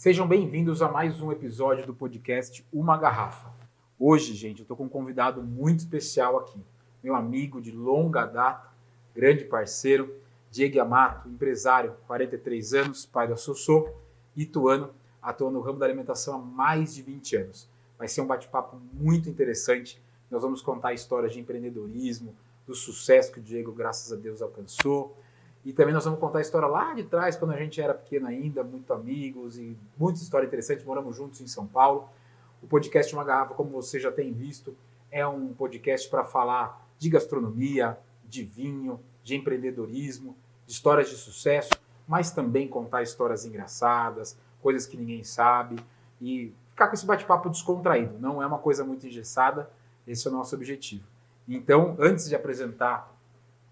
Sejam bem-vindos a mais um episódio do podcast Uma Garrafa. Hoje, gente, eu estou com um convidado muito especial aqui. Meu amigo de longa data, grande parceiro, Diego Amato, empresário, 43 anos, pai da Sossô, ituano, atua no ramo da alimentação há mais de 20 anos. Vai ser um bate-papo muito interessante. Nós vamos contar histórias de empreendedorismo, do sucesso que o Diego, graças a Deus, alcançou. E também nós vamos contar a história lá de trás, quando a gente era pequeno ainda, muito amigos e muita história interessante. Moramos juntos em São Paulo. O podcast Uma Garrafa, como você já tem visto, é um podcast para falar de gastronomia, de vinho, de empreendedorismo, de histórias de sucesso, mas também contar histórias engraçadas, coisas que ninguém sabe e ficar com esse bate-papo descontraído. Não é uma coisa muito engessada, esse é o nosso objetivo. Então, antes de apresentar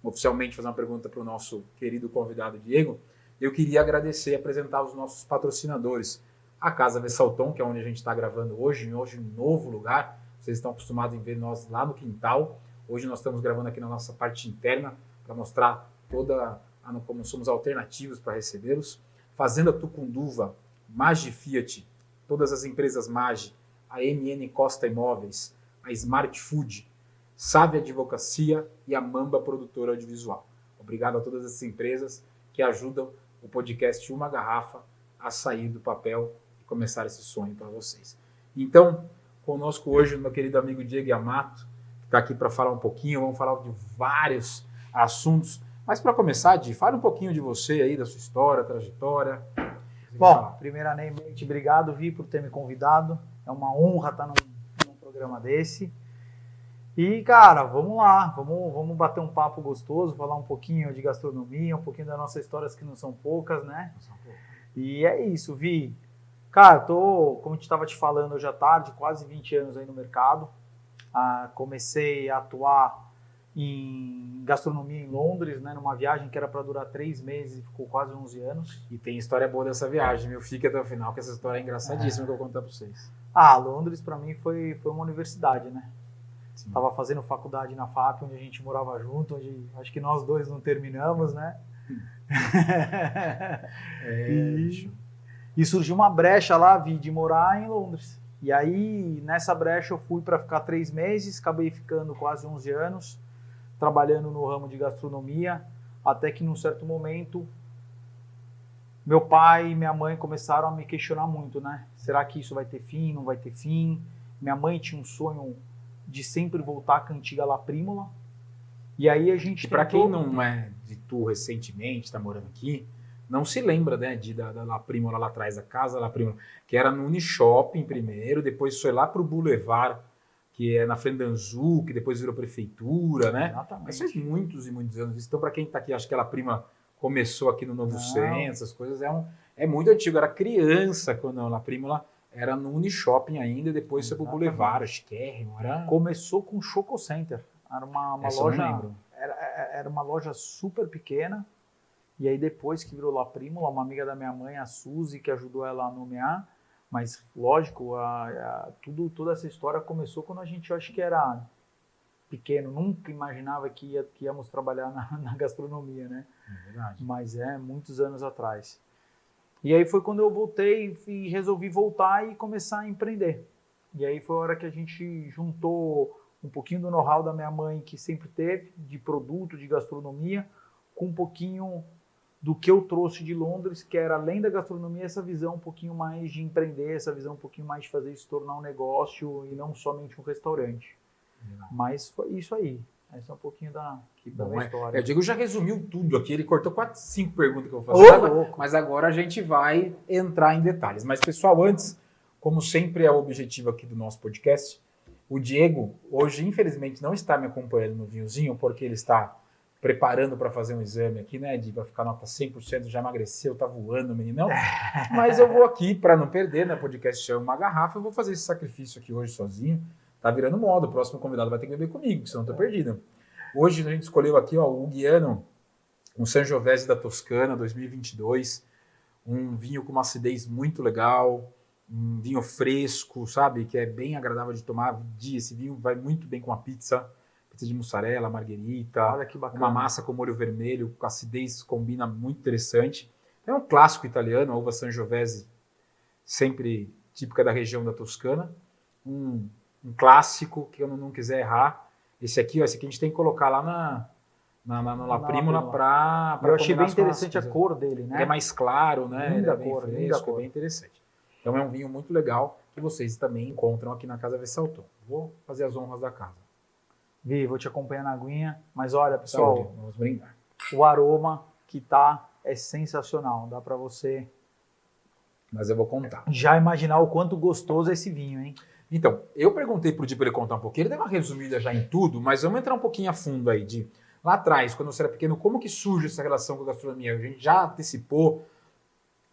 oficialmente, fazer uma pergunta para o nosso querido convidado Diego, eu queria agradecer e apresentar os nossos patrocinadores. A Casa Vessalton, que é onde a gente está gravando hoje um novo lugar. Vocês estão acostumados em ver nós lá no quintal. Hoje nós estamos gravando aqui na nossa parte interna para mostrar como somos alternativos para recebê-los. Fazenda Tucunduva, Magi Fiat, todas as empresas Magi, a MN Costa Imóveis, a Smart Food, Sávia Advocacia e a Mamba Produtora Audiovisual. Obrigado a todas essas empresas que ajudam o podcast Uma Garrafa a sair do papel e começar esse sonho para vocês. Então, conosco hoje o meu querido amigo Diego Amato, que está aqui para falar um pouquinho. Vamos falar de vários assuntos. Mas para começar, Di, fala um pouquinho de você aí, da sua história, trajetória. Bom, primeiramente, obrigado, Vi, por ter me convidado. É uma honra estar num programa desse. E, cara, vamos lá, vamos bater um papo gostoso, falar um pouquinho de gastronomia, um pouquinho das nossas histórias que não são poucas, né? E é isso, Vi. Cara, como a gente estava te falando hoje à tarde, quase 20 anos aí no mercado. Comecei a atuar em gastronomia em Londres, né? Numa viagem que era para durar 3 meses e ficou quase 11 anos. E tem história boa dessa viagem, meu. Fica até o final, que essa história é engraçadíssima que eu vou contar para vocês. Londres para mim foi uma universidade, né? Estava fazendo faculdade na FAP, onde a gente morava junto, onde acho que nós dois não terminamos, né? E surgiu uma brecha lá, Vi, de morar em Londres. E aí, nessa brecha, eu fui para ficar 3 meses, acabei ficando quase 11 anos, trabalhando no ramo de gastronomia, até que num certo momento, meu pai e minha mãe começaram a me questionar muito, né? Será que isso vai ter fim, não vai ter fim? Minha mãe tinha um sonho de sempre voltar à cantiga La Prímola. E aí a gente para quem não é de tu recentemente, está morando aqui, não se lembra, né, da La Prímola lá atrás, da casa La Prímola, que era no Unishopping primeiro, depois foi lá para o Boulevard, que é na frente da Anzu, que depois virou prefeitura, né? Exatamente. Mas faz muitos e muitos anos. Então, para quem está aqui, acho que a La Prímola começou aqui no Novo Centro, essas coisas, é muito antigo. Era criança quando a La Prímola era no Unishopping ainda, depois foi pro Boulevard, chiquérrimo. Começou com o Choco Center. Era uma loja. Era uma loja super pequena. E aí depois que virou La Prímola, uma amiga da minha mãe, a Suzy, que ajudou ela a nomear. Mas lógico, toda essa história começou quando a gente, eu acho que era pequeno, nunca imaginava que íamos trabalhar na gastronomia, né? É verdade. Mas muitos anos atrás. E aí foi quando eu voltei e resolvi voltar e começar a empreender. E aí foi a hora que a gente juntou um pouquinho do know-how da minha mãe, que sempre teve, de produto, de gastronomia, com um pouquinho do que eu trouxe de Londres, que era, além da gastronomia, essa visão um pouquinho mais de empreender, essa visão um pouquinho mais de fazer isso tornar um negócio e não somente um restaurante. Mas foi isso aí. Essa é um pouquinho da minha história. O Diego já resumiu tudo aqui, ele cortou 4, 5 perguntas que eu vou fazer, mas agora a gente vai entrar em detalhes. Mas, pessoal, antes, como sempre é o objetivo aqui do nosso podcast, o Diego hoje, infelizmente, não está me acompanhando no vinhozinho, porque ele está preparando para fazer um exame aqui, né, para ficar nota 100%, já emagreceu, tá voando, meninão. Mas eu vou aqui, para não perder, né, podcast chama Uma Garrafa, eu vou fazer esse sacrifício aqui hoje sozinho. Tá virando moda, o próximo convidado vai ter que beber comigo, senão eu tô perdido. Hoje a gente escolheu aqui, ó, o Guiano, um Sangiovese da Toscana, 2022, um vinho com uma acidez muito legal, um vinho fresco, sabe, que é bem agradável de tomar. Esse vinho vai muito bem com a pizza de mussarela, marguerita, olha que bacana. Uma massa com molho vermelho, com acidez, combina muito interessante. É um clássico italiano, a uva Sangiovese sempre típica da região da Toscana. Um clássico que eu não quiser errar. Esse aqui a gente tem que colocar lá no La Primola para eu achei bem interessante a cor dele, né? Ele é mais claro, né? Linda Ele é cor, bem linda fresco, cor. é bem interessante. Então é um vinho muito legal que vocês também encontram aqui na Casa Vessalton. Vou fazer as honras da casa. Vi, vou te acompanhar na aguinha, mas olha, pessoal, Saúde, vamos brindar. o aroma que tá é sensacional, dá para você Mas eu vou contar. já imaginar o quanto gostoso é esse vinho, hein? Então, eu perguntei pro Di para ele contar um pouquinho, ele deu uma resumida já em tudo, mas vamos entrar um pouquinho a fundo aí, Di. Lá atrás, quando você era pequeno, como que surge essa relação com a gastronomia? A gente já antecipou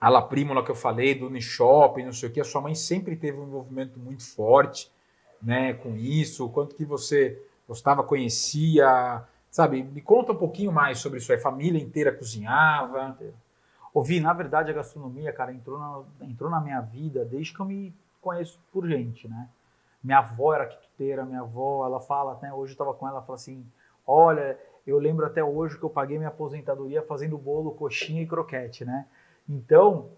a La Primola que eu falei, do Unishop, não sei o que, a sua mãe sempre teve um envolvimento muito forte, né, com isso, o quanto que você gostava, conhecia, sabe? Me conta um pouquinho mais sobre isso aí, a família inteira cozinhava. Ouvi, na verdade, a gastronomia, cara, entrou na minha vida desde que eu me conheço por gente, né? Minha avó era quituteira, minha avó, ela fala, até hoje eu estava com ela, fala assim, olha, eu lembro até hoje que eu paguei minha aposentadoria fazendo bolo, coxinha e croquete, né? Então,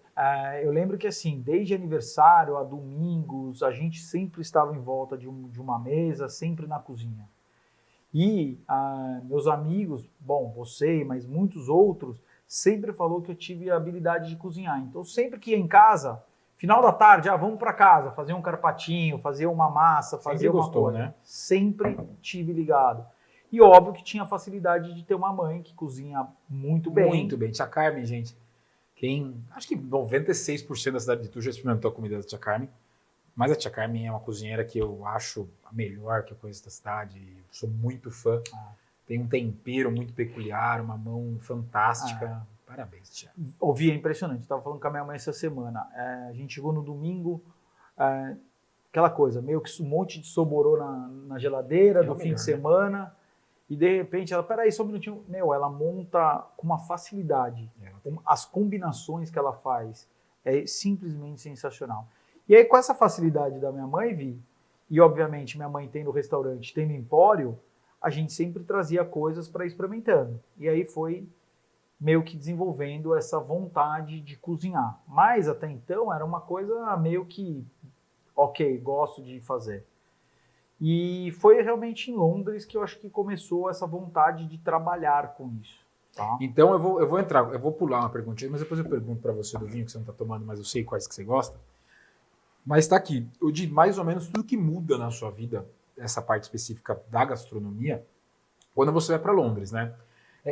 eu lembro que assim, desde aniversário a domingos, a gente sempre estava em volta de uma mesa, sempre na cozinha. E meus amigos, bom, você, mas muitos outros, sempre falou que eu tive a habilidade de cozinhar. Então, sempre que ia em casa, final da tarde, vamos para casa, fazer um carpatinho, fazer uma massa, fazer uma coisa. Né? Sempre tive ligado. E óbvio que tinha a facilidade de ter uma mãe que cozinha muito bem. Muito bem. Tia Carmen, gente, acho que 96% da cidade de Itu já experimentou a comida da Tia Carmen. Mas a Tia Carmen é uma cozinheira que eu acho a melhor que eu conheço da cidade. Sou muito fã. Tem um tempero muito peculiar, uma mão fantástica. Parabéns, Tia. Ouvi, é impressionante. Estava falando com a minha mãe essa semana. A gente chegou no domingo, aquela coisa, meio que um monte de soborô na geladeira do fim de semana. Né? E de repente ela, peraí, só um minutinho. Ela monta com uma facilidade. As combinações que ela faz é simplesmente sensacional. E aí, com essa facilidade da minha mãe, Vi, e obviamente minha mãe tendo restaurante, tendo empório, a gente sempre trazia coisas para ir experimentando. E aí foi meio que desenvolvendo essa vontade de cozinhar. Mas até então era uma coisa meio que, ok, gosto de fazer. E foi realmente em Londres que eu acho que começou essa vontade de trabalhar com isso. Tá? Então eu vou pular uma perguntinha, mas depois eu pergunto para você do vinho que você não está tomando, mas eu sei quais que você gosta. Mas está aqui, eu digo mais ou menos tudo que muda na sua vida, essa parte específica da gastronomia, quando você vai para Londres, né?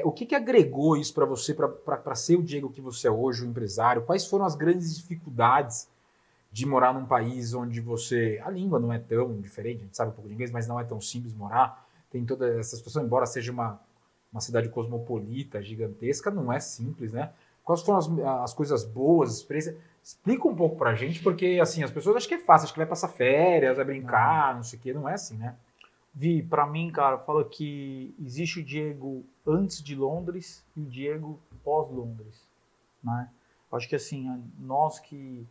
O que agregou isso para você, para ser o Diego que você é hoje, o empresário? Quais foram as grandes dificuldades de morar num país onde a língua não é tão diferente, a gente sabe um pouco de inglês, mas não é tão simples morar, tem toda essa situação, embora seja uma cidade cosmopolita, gigantesca, não é simples, né? Quais foram as coisas boas, as experiências? Explica um pouco pra gente, porque assim, as pessoas acham que é fácil, acho que vai passar férias, vai brincar, não sei o quê, não é assim, né? Vi, pra mim, cara, fala que existe o Diego antes de Londres e o Diego pós-Londres, né? Acho que assim, nós que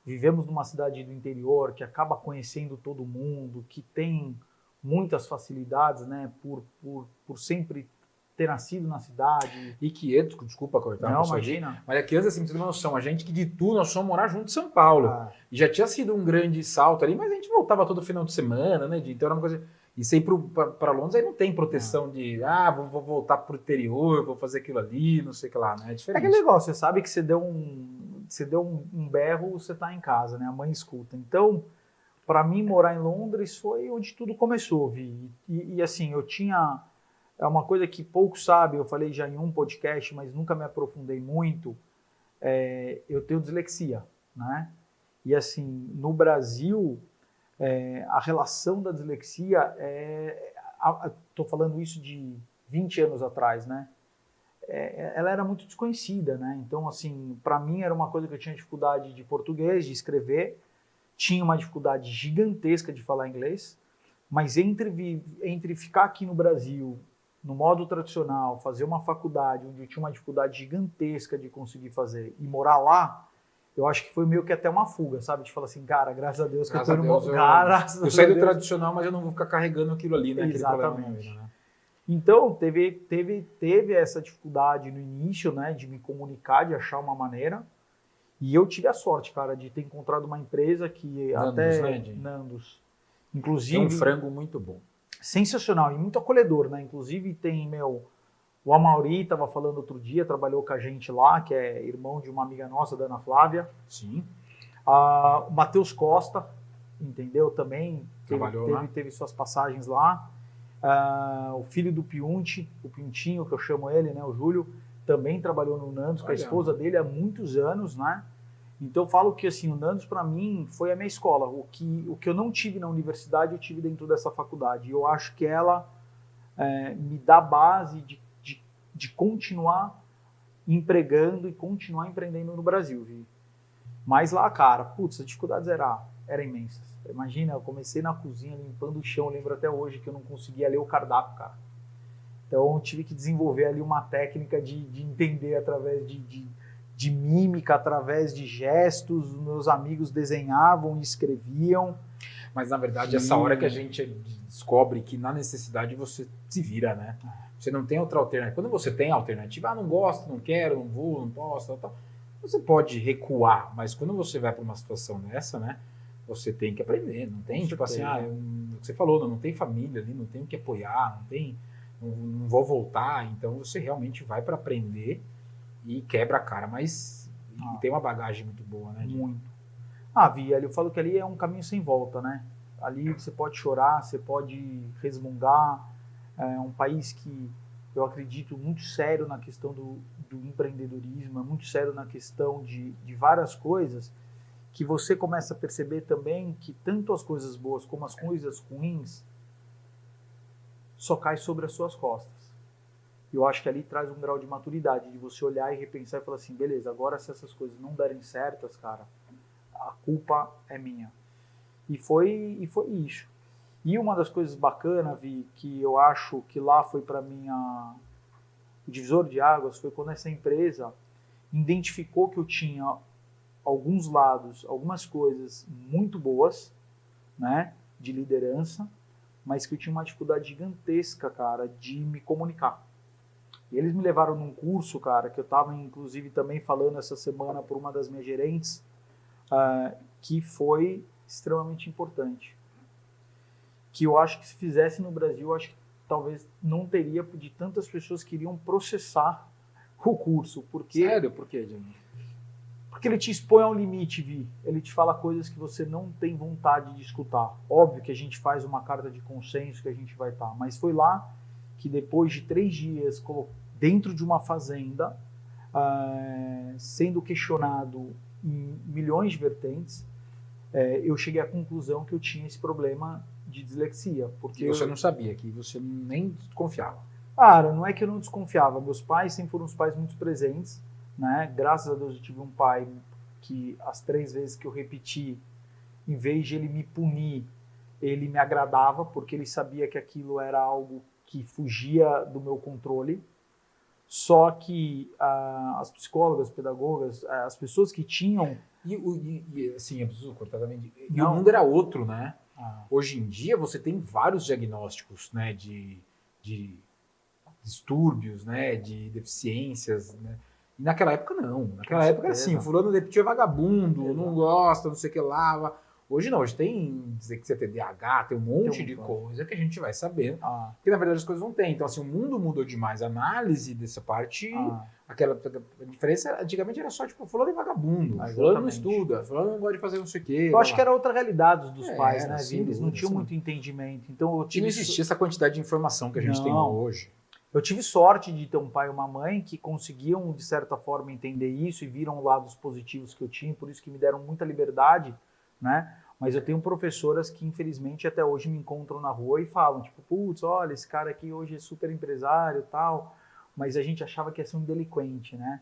vivemos numa cidade do interior, que acaba conhecendo todo mundo, que tem muitas facilidades, né, por sempre ter nascido na cidade. E que, desculpa cortar, não, imagina. Mas é que antes, assim, pra você ter uma noção, a gente que de Itu, nós fomos morar junto em São Paulo. E já tinha sido um grande salto ali, mas a gente voltava todo final de semana, né, então era uma coisa... E você ir para Londres, aí não tem proteção de, vou voltar pro interior, vou fazer aquilo ali, não sei o que lá, né, é diferente. É aquele negócio, você sabe que você deu um berro, você tá em casa, né, a mãe escuta. Então, para mim, morar em Londres foi onde tudo começou, Vi. E assim, eu tinha... É uma coisa que poucos sabem, eu falei já em um podcast, mas nunca me aprofundei muito. Eu tenho dislexia, né? E assim, no Brasil, a relação da dislexia, estou falando isso de 20 anos atrás, né? Ela era muito desconhecida, né? Então, assim, para mim era uma coisa que eu tinha dificuldade de português, de escrever, tinha uma dificuldade gigantesca de falar inglês, mas entre ficar aqui no Brasil, no modo tradicional, fazer uma faculdade onde eu tinha uma dificuldade gigantesca de conseguir fazer e morar lá, eu acho que foi meio que até uma fuga, sabe? De falar assim, cara, graças a Deus que eu tô no lugar. Eu saí do tradicional, mas eu não vou ficar carregando aquilo ali, né? Exatamente. Vida, né? Então, teve essa dificuldade no início, né? De me comunicar, de achar uma maneira. E eu tive a sorte, cara, de ter encontrado uma empresa que Nandos. Inclusive, tem um frango muito bom. Sensacional e muito acolhedor, né? Inclusive tem, o Amauri estava falando outro dia, trabalhou com a gente lá, que é irmão de uma amiga nossa, da Ana Flávia. Sim. O Matheus Costa, entendeu? Também teve suas passagens lá. O filho do Piunti, o Pintinho, que eu chamo ele, né? O Júlio, também trabalhou no Nandos com a esposa dele há muitos anos, né? Então eu falo que assim, o Nandos para mim foi a minha escola. O que eu não tive na universidade, eu tive dentro dessa faculdade. E eu acho que ela me dá base de continuar empregando e continuar empreendendo no Brasil, viu? Mas lá, cara, putz, as dificuldades eram imensas. Imagina, eu comecei na cozinha limpando o chão, eu lembro até hoje que eu não conseguia ler o cardápio, cara. Então eu tive que desenvolver ali uma técnica de entender através de mímica, através de gestos. Meus amigos desenhavam e escreviam. Mas na verdade, essa hora que a gente descobre que na necessidade você se vira, né? Você não tem outra alternativa. Quando você tem alternativa, não gosto, não quero, não vou, não posso, tal. Você pode recuar, mas quando você vai para uma situação dessa, né? Você tem que aprender, não tem tipo assim, o que você falou, não tem família ali, não tem o que apoiar, não vou voltar. Então você realmente vai para aprender e quebra a cara, mas e tem uma bagagem muito boa, né? Muito. Vi, eu falo que ali é um caminho sem volta, né? Ali você pode chorar, você pode resmungar. É um país que eu acredito muito sério na questão do empreendedorismo, é muito sério na questão de várias coisas, que você começa a perceber também que tanto as coisas boas como as coisas ruins só caem sobre as suas costas. Eu acho que ali traz um grau de maturidade, de você olhar e repensar e falar assim, beleza, agora se essas coisas não derem certas, cara, a culpa é minha. E foi isso. E uma das coisas bacanas, Vi, que eu acho que lá foi para mim o divisor de águas, foi quando essa empresa identificou que eu tinha alguns lados, algumas coisas muito boas, né, de liderança, mas que eu tinha uma dificuldade gigantesca, cara, de me comunicar. E eles me levaram num curso, cara, que eu estava inclusive também falando essa semana por uma das minhas gerentes, que foi extremamente importante. Que eu acho que se fizesse no Brasil, eu acho que talvez não teria de tantas pessoas que iriam processar o curso. Porque, sério? Por quê, Jamie? Porque ele te expõe a um limite, Vi. Ele te fala coisas que você não tem vontade de escutar. Óbvio que a gente faz uma carta de consenso que a gente vai estar, mas foi lá que depois de 3 dias dentro de uma fazenda, sendo questionado em milhões de vertentes, eu cheguei à conclusão que eu tinha esse problema de dislexia. Porque você não sabia, que você nem desconfiava. Cara, não é que eu não desconfiava. Meus pais sempre foram uns pais muito presentes, né? Graças a Deus eu tive um pai que as 3 vezes que eu repeti, em vez de ele me punir, ele me agradava, porque ele sabia que aquilo era algo que fugia do meu controle. Só que as psicólogas, pedagogas, as pessoas que tinham... E assim, eu preciso cortar também. E o mundo era outro, né? Hoje em dia você tem vários diagnósticos, né, de distúrbios, né, de deficiências, né? E naquela época não. Naquela época era assim, fulano repetiu vagabundo, não gosta, não sei o que lá. Hoje não, hoje tem dizer que você tem TDAH, tem um monte de coisa que a gente vai saber. Que na verdade as coisas não tem. Então assim, o mundo mudou demais. A análise dessa parte, a diferença antigamente era só tipo, fulano é vagabundo, fulano não estuda, fulano não gosta de fazer não sei o quê. Eu acho que era outra realidade dos pais, né, assim, eles não tinham muito entendimento. Então não existia essa quantidade de informação que a gente tem hoje. Eu tive sorte de ter um pai e uma mãe que conseguiam, de certa forma, entender isso e viram lados positivos que eu tinha, por isso que me deram muita liberdade, né? Mas eu tenho professoras que, infelizmente, até hoje me encontram na rua e falam, tipo, putz, olha, esse cara aqui hoje é super empresário e tal, mas a gente achava que ia ser um delinquente, né?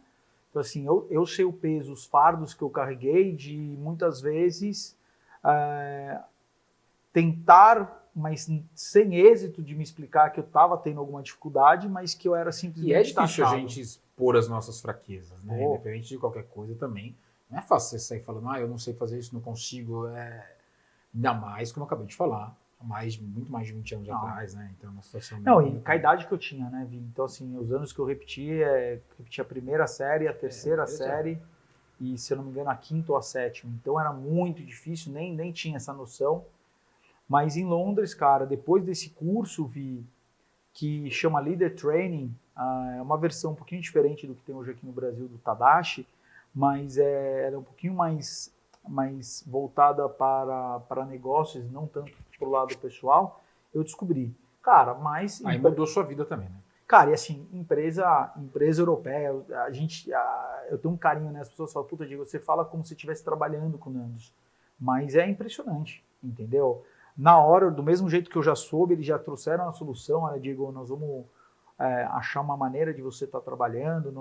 Então, assim, eu sei o peso, os fardos que eu carreguei de, muitas vezes, tentar, mas sem êxito, de me explicar que eu estava tendo alguma dificuldade, mas que eu era simplesmente taxado. E é difícil a gente expor as nossas fraquezas, né? Independente de qualquer coisa também. Não é fácil você sair falando, eu não sei fazer isso, não consigo. Ainda mais, como eu acabei de falar, muito mais de 20 anos atrás, né? Então, uma situação... Não, e com a idade que eu tinha, né, Vi? Então, assim, os anos que eu repeti a primeira série, a terceira série, e, se eu não me engano, a quinta ou a sétima. Então era muito difícil, nem tinha essa noção. Mas em Londres, cara, depois desse curso, vi que chama Leader Training, é uma versão um pouquinho diferente do que tem hoje aqui no Brasil, do Tadashi, mas ela é um pouquinho mais voltada para negócios, não tanto para o lado pessoal. Eu descobri. Cara, mas... Aí mudou sua vida também, né? Cara, e assim, empresa europeia, eu tenho um carinho, né? As pessoas falam, puta, Diego, você fala como se estivesse trabalhando com o Nandos. Mas é impressionante, entendeu? Na hora, do mesmo jeito que eu já soube, eles já trouxeram a solução. Olha, Diego, nós vamos achar uma maneira de você estar trabalhando.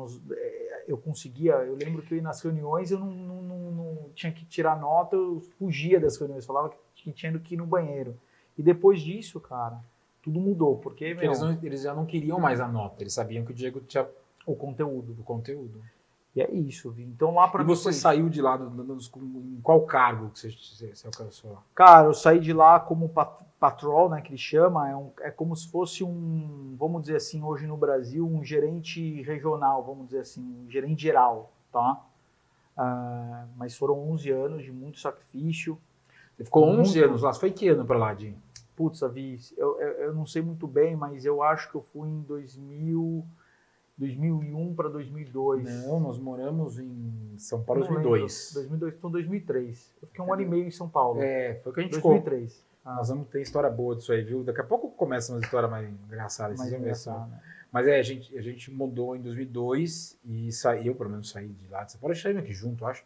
Eu lembro que nas reuniões eu não tinha que tirar nota, eu fugia das reuniões, falava que tinha que ir no banheiro. E depois disso, cara, tudo mudou, porque eles já não queriam mais a nota, eles sabiam que o Diego tinha o conteúdo. E é isso, Vi. Então lá para mim. E você saiu de lá em qual cargo que você alcançou lá? Cara, eu saí de lá como patrol, né, que ele chama, é como se fosse vamos dizer assim, hoje no Brasil, um gerente regional, vamos dizer assim, um gerente geral, tá? Mas foram 11 anos de muito sacrifício. Você ficou 11 anos lá, você foi que ano para lá, Dinho? Putz, Vi, eu não sei muito bem, mas eu acho que eu fui em 2001 para 2002. Não, nós moramos em São Paulo em 2002. 2002, então 2003. Eu fiquei 1 ano e meio em São Paulo. Foi o que a gente 2003. Nós vamos ter história boa disso aí, viu? Daqui a pouco começa uma história mais engraçada. Né? Mas a gente mudou em 2002 e eu pelo menos saí de lá de São Paulo. A gente saiu aqui junto, acho.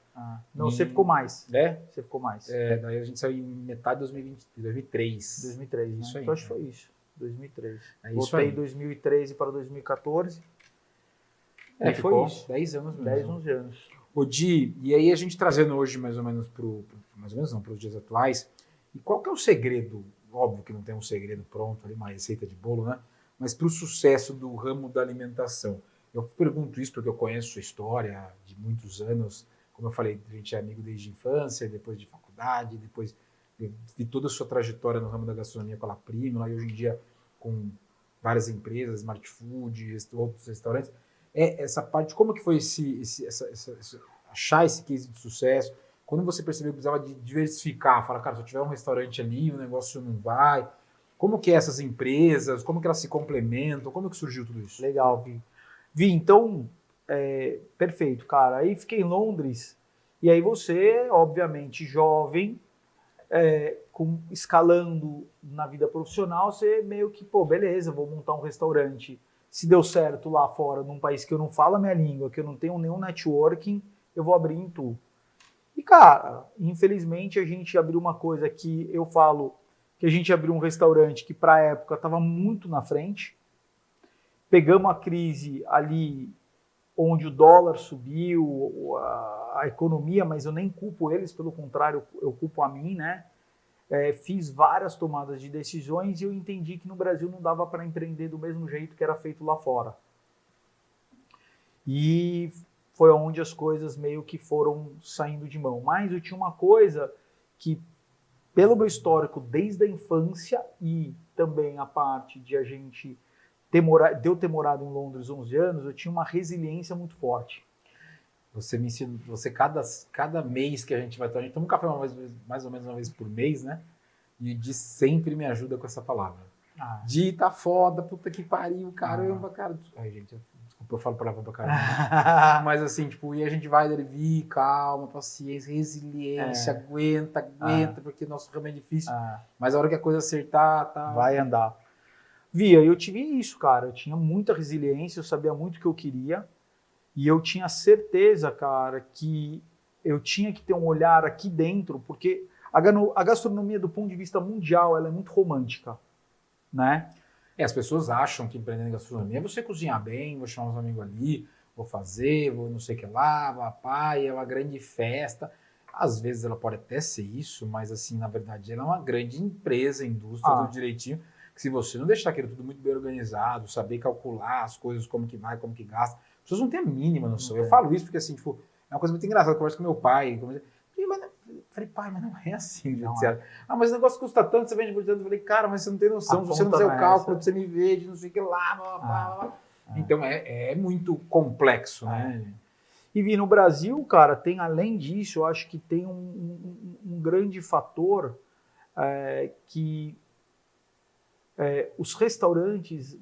Não, você ficou mais. Você ficou mais. Daí a gente saiu em metade de 2003. 2003, isso né? aí. Então acho que foi isso. 2003. Voltei em 2013 para 2014. E foi isso. 10 anos mesmo. 10, 11 anos. O Di, e aí a gente trazendo hoje mais ou menos para os dias atuais, e qual que é o segredo? Óbvio que não tem um segredo pronto ali, uma receita de bolo, né? Mas para o sucesso do ramo da alimentação. Eu pergunto isso porque eu conheço sua história de muitos anos. Como eu falei, a gente é amigo desde a infância, depois de faculdade, depois de toda a sua trajetória no ramo da gastronomia pela Prima, e hoje em dia com várias empresas, Smart Food, outros restaurantes. Essa parte, como que foi achar esse case de sucesso? Quando você percebeu que precisava de diversificar, falar, cara, se eu tiver um restaurante ali, o negócio não vai. Como que é essas empresas? Como que elas se complementam? Como que surgiu tudo isso? Legal, Vi, então, perfeito, cara. Aí fiquei em Londres, e aí você, obviamente, jovem, escalando na vida profissional, você meio que, beleza, vou montar um restaurante. Se deu certo lá fora, num país que eu não falo a minha língua, que eu não tenho nenhum networking, eu vou abrir em Tu. E, cara, infelizmente a gente abriu uma coisa que eu falo que a gente abriu um restaurante que, para a época, estava muito na frente. Pegamos a crise ali onde o dólar subiu, a economia, mas eu nem culpo eles, pelo contrário, eu culpo a mim, né? Fiz várias tomadas de decisões e eu entendi que no Brasil não dava para empreender do mesmo jeito que era feito lá fora. E foi onde as coisas meio que foram saindo de mão. Mas eu tinha uma coisa que, pelo meu histórico desde a infância e também a parte de a gente de eu ter morado em Londres 11 anos, eu tinha uma resiliência muito forte. Você me ensina, cada mês que a gente vai estar, a gente toma um café mais ou menos uma vez por mês, né? E o Di sempre me ajuda com essa palavra. Di, tá foda, puta que pariu, caramba, cara. Ai, gente, desculpa, eu falo palavra pra caramba. Mas assim, tipo, e a gente vai, ele calma, paciência, resiliência, aguenta, porque nosso ramo é difícil. Mas a hora que a coisa acertar, tá... Vai andar. Eu tive isso, cara. Eu tinha muita resiliência, eu sabia muito o que eu queria. E eu tinha certeza, cara, que eu tinha que ter um olhar aqui dentro, porque a gastronomia, do ponto de vista mundial, ela é muito romântica, né? As pessoas acham que empreender em gastronomia é você cozinhar bem, vou chamar uns amigos ali, vou fazer, vou não sei o que lá, papai, é uma grande festa. Às vezes ela pode até ser isso, mas assim, na verdade, ela é uma grande empresa, indústria, tudo direitinho, que se você não deixar aquilo tudo muito bem organizado, saber calcular as coisas, como que vai, como que gasta, as pessoas não têm a mínima noção. Eu falo isso porque, assim, tipo, é uma coisa muito engraçada. Eu converso com meu pai. Falei, pai, mas não é assim. Não mas o negócio custa tanto, você vende por tanto. Eu falei, cara, mas você não tem noção. Se você não fizer o cálculo, você me vende, não sei o que lá. Então, é muito complexo, né? E Vi, no Brasil, cara, tem além disso, eu acho que tem um grande fator que os restaurantes,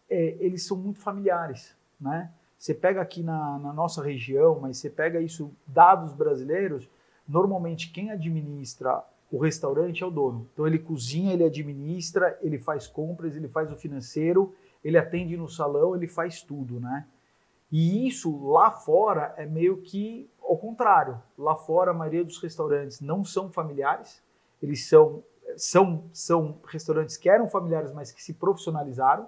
eles são muito familiares, né? Você pega aqui na nossa região, mas você pega isso, dados brasileiros, normalmente quem administra o restaurante é o dono. Então ele cozinha, ele administra, ele faz compras, ele faz o financeiro, ele atende no salão, ele faz tudo, né? E isso lá fora é meio que ao contrário. Lá fora a maioria dos restaurantes não são familiares, eles são restaurantes que eram familiares, mas que se profissionalizaram.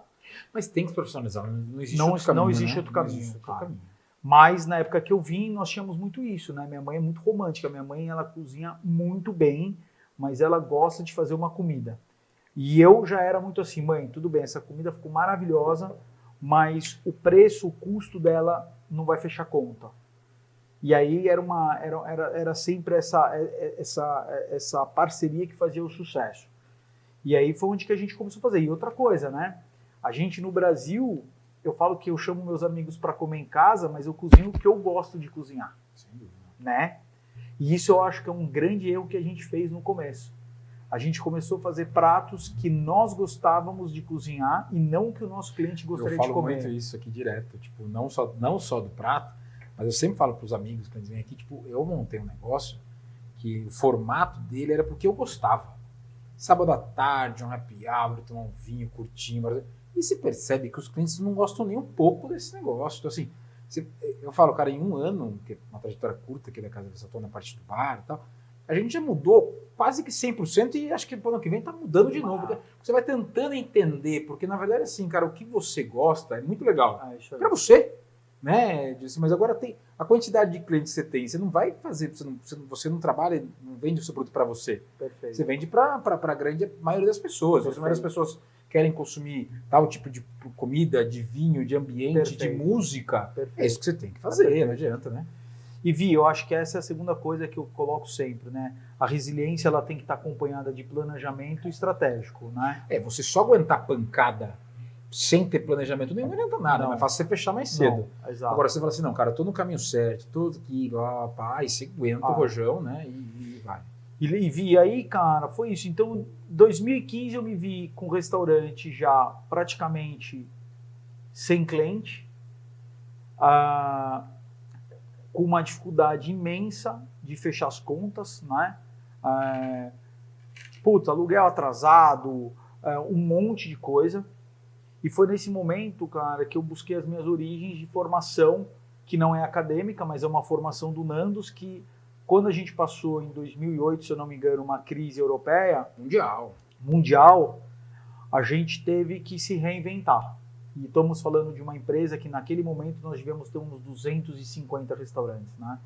Mas tem que se profissionalizar, não existe outro caminho, Não existe né? outro caminho, Não existe outro cara. caminho. Mas na época que eu vim, nós tínhamos muito isso, né? Minha mãe é muito romântica, minha mãe ela cozinha muito bem, mas ela gosta de fazer uma comida. E eu já era muito assim, mãe, tudo bem, essa comida ficou maravilhosa, mas o preço, o custo dela não vai fechar conta. E aí era sempre essa parceria que fazia o sucesso. E aí foi onde que a gente começou a fazer. E outra coisa, né? A gente no Brasil, eu falo que eu chamo meus amigos para comer em casa, mas eu cozinho o que eu gosto de cozinhar, Sem dúvida. né? E isso eu acho que é um grande erro que a gente fez no começo. A gente começou a fazer pratos que nós gostávamos de cozinhar e não que o nosso cliente gostaria de comer. Eu falo muito isso aqui direto, tipo, não só do prato, mas eu sempre falo para os amigos que eles vêm aqui, tipo, eu montei um negócio que o formato dele era porque eu gostava. Sábado à tarde, um happy hour, tomar um vinho, curtindo. E se percebe que os clientes não gostam nem um pouco desse negócio. Então, assim, eu falo, cara, em um ano, que é uma trajetória curta aqui da Casa Versatão, na parte do bar e tal, a gente já mudou quase que 100% e acho que pro ano que vem tá mudando de novo. Você vai tentando entender, porque na verdade, assim, cara, o que você gosta é muito legal. Para você, né? Mas agora tem a quantidade de clientes que você tem, você não vai fazer, você não trabalha, não vende o seu produto para você. Perfeito. Você vende para a grande maioria das pessoas. A maioria das pessoas querem consumir tal tipo de comida, de vinho, de ambiente, de música. Perfeito. É isso que você tem que fazer, não adianta, né? E Vi, eu acho que essa é a segunda coisa que eu coloco sempre, né? A resiliência ela tem que estar acompanhada de planejamento estratégico, né? Você só aguentar pancada sem ter planejamento nenhum não adianta nada, não. É fácil você fechar mais cedo. Não, exato. Agora você fala assim, não, cara, eu tô no caminho certo, tô aqui, aí você aguenta o rojão, né? E vai. E Vi, aí, cara, foi isso. Então, em 2015 eu me vi com o restaurante já praticamente sem cliente, com uma dificuldade imensa de fechar as contas, né? Aluguel atrasado, um monte de coisa. E foi nesse momento, cara, que eu busquei as minhas origens de formação, que não é acadêmica, mas é uma formação do Nandos, que quando a gente passou em 2008, se eu não me engano, uma crise europeia, mundial, a gente teve que se reinventar. E estamos falando de uma empresa que naquele momento nós devemos ter uns 250 restaurantes, né?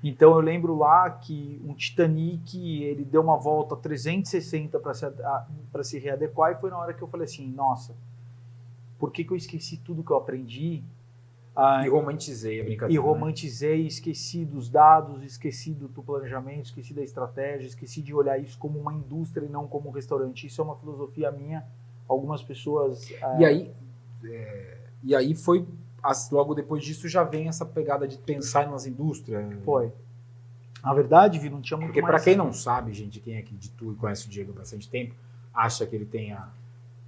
Então eu lembro lá que um Titanic, ele deu uma volta 360 para se readequar, e foi na hora que eu falei assim, nossa, por que eu esqueci tudo que eu aprendi? E romantizei a brincadeira. E romantizei, esqueci dos dados, esqueci do planejamento, esqueci da estratégia, esqueci de olhar isso como uma indústria e não como um restaurante. Isso é uma filosofia minha. Algumas pessoas... E aí foi... Logo depois disso já vem essa pegada de pensar nas indústrias. Foi. Na verdade, Vi, não tinha muito Porque mais... para quem não sabe, gente, quem é aqui de Tu e conhece o Diego há bastante tempo, acha que ele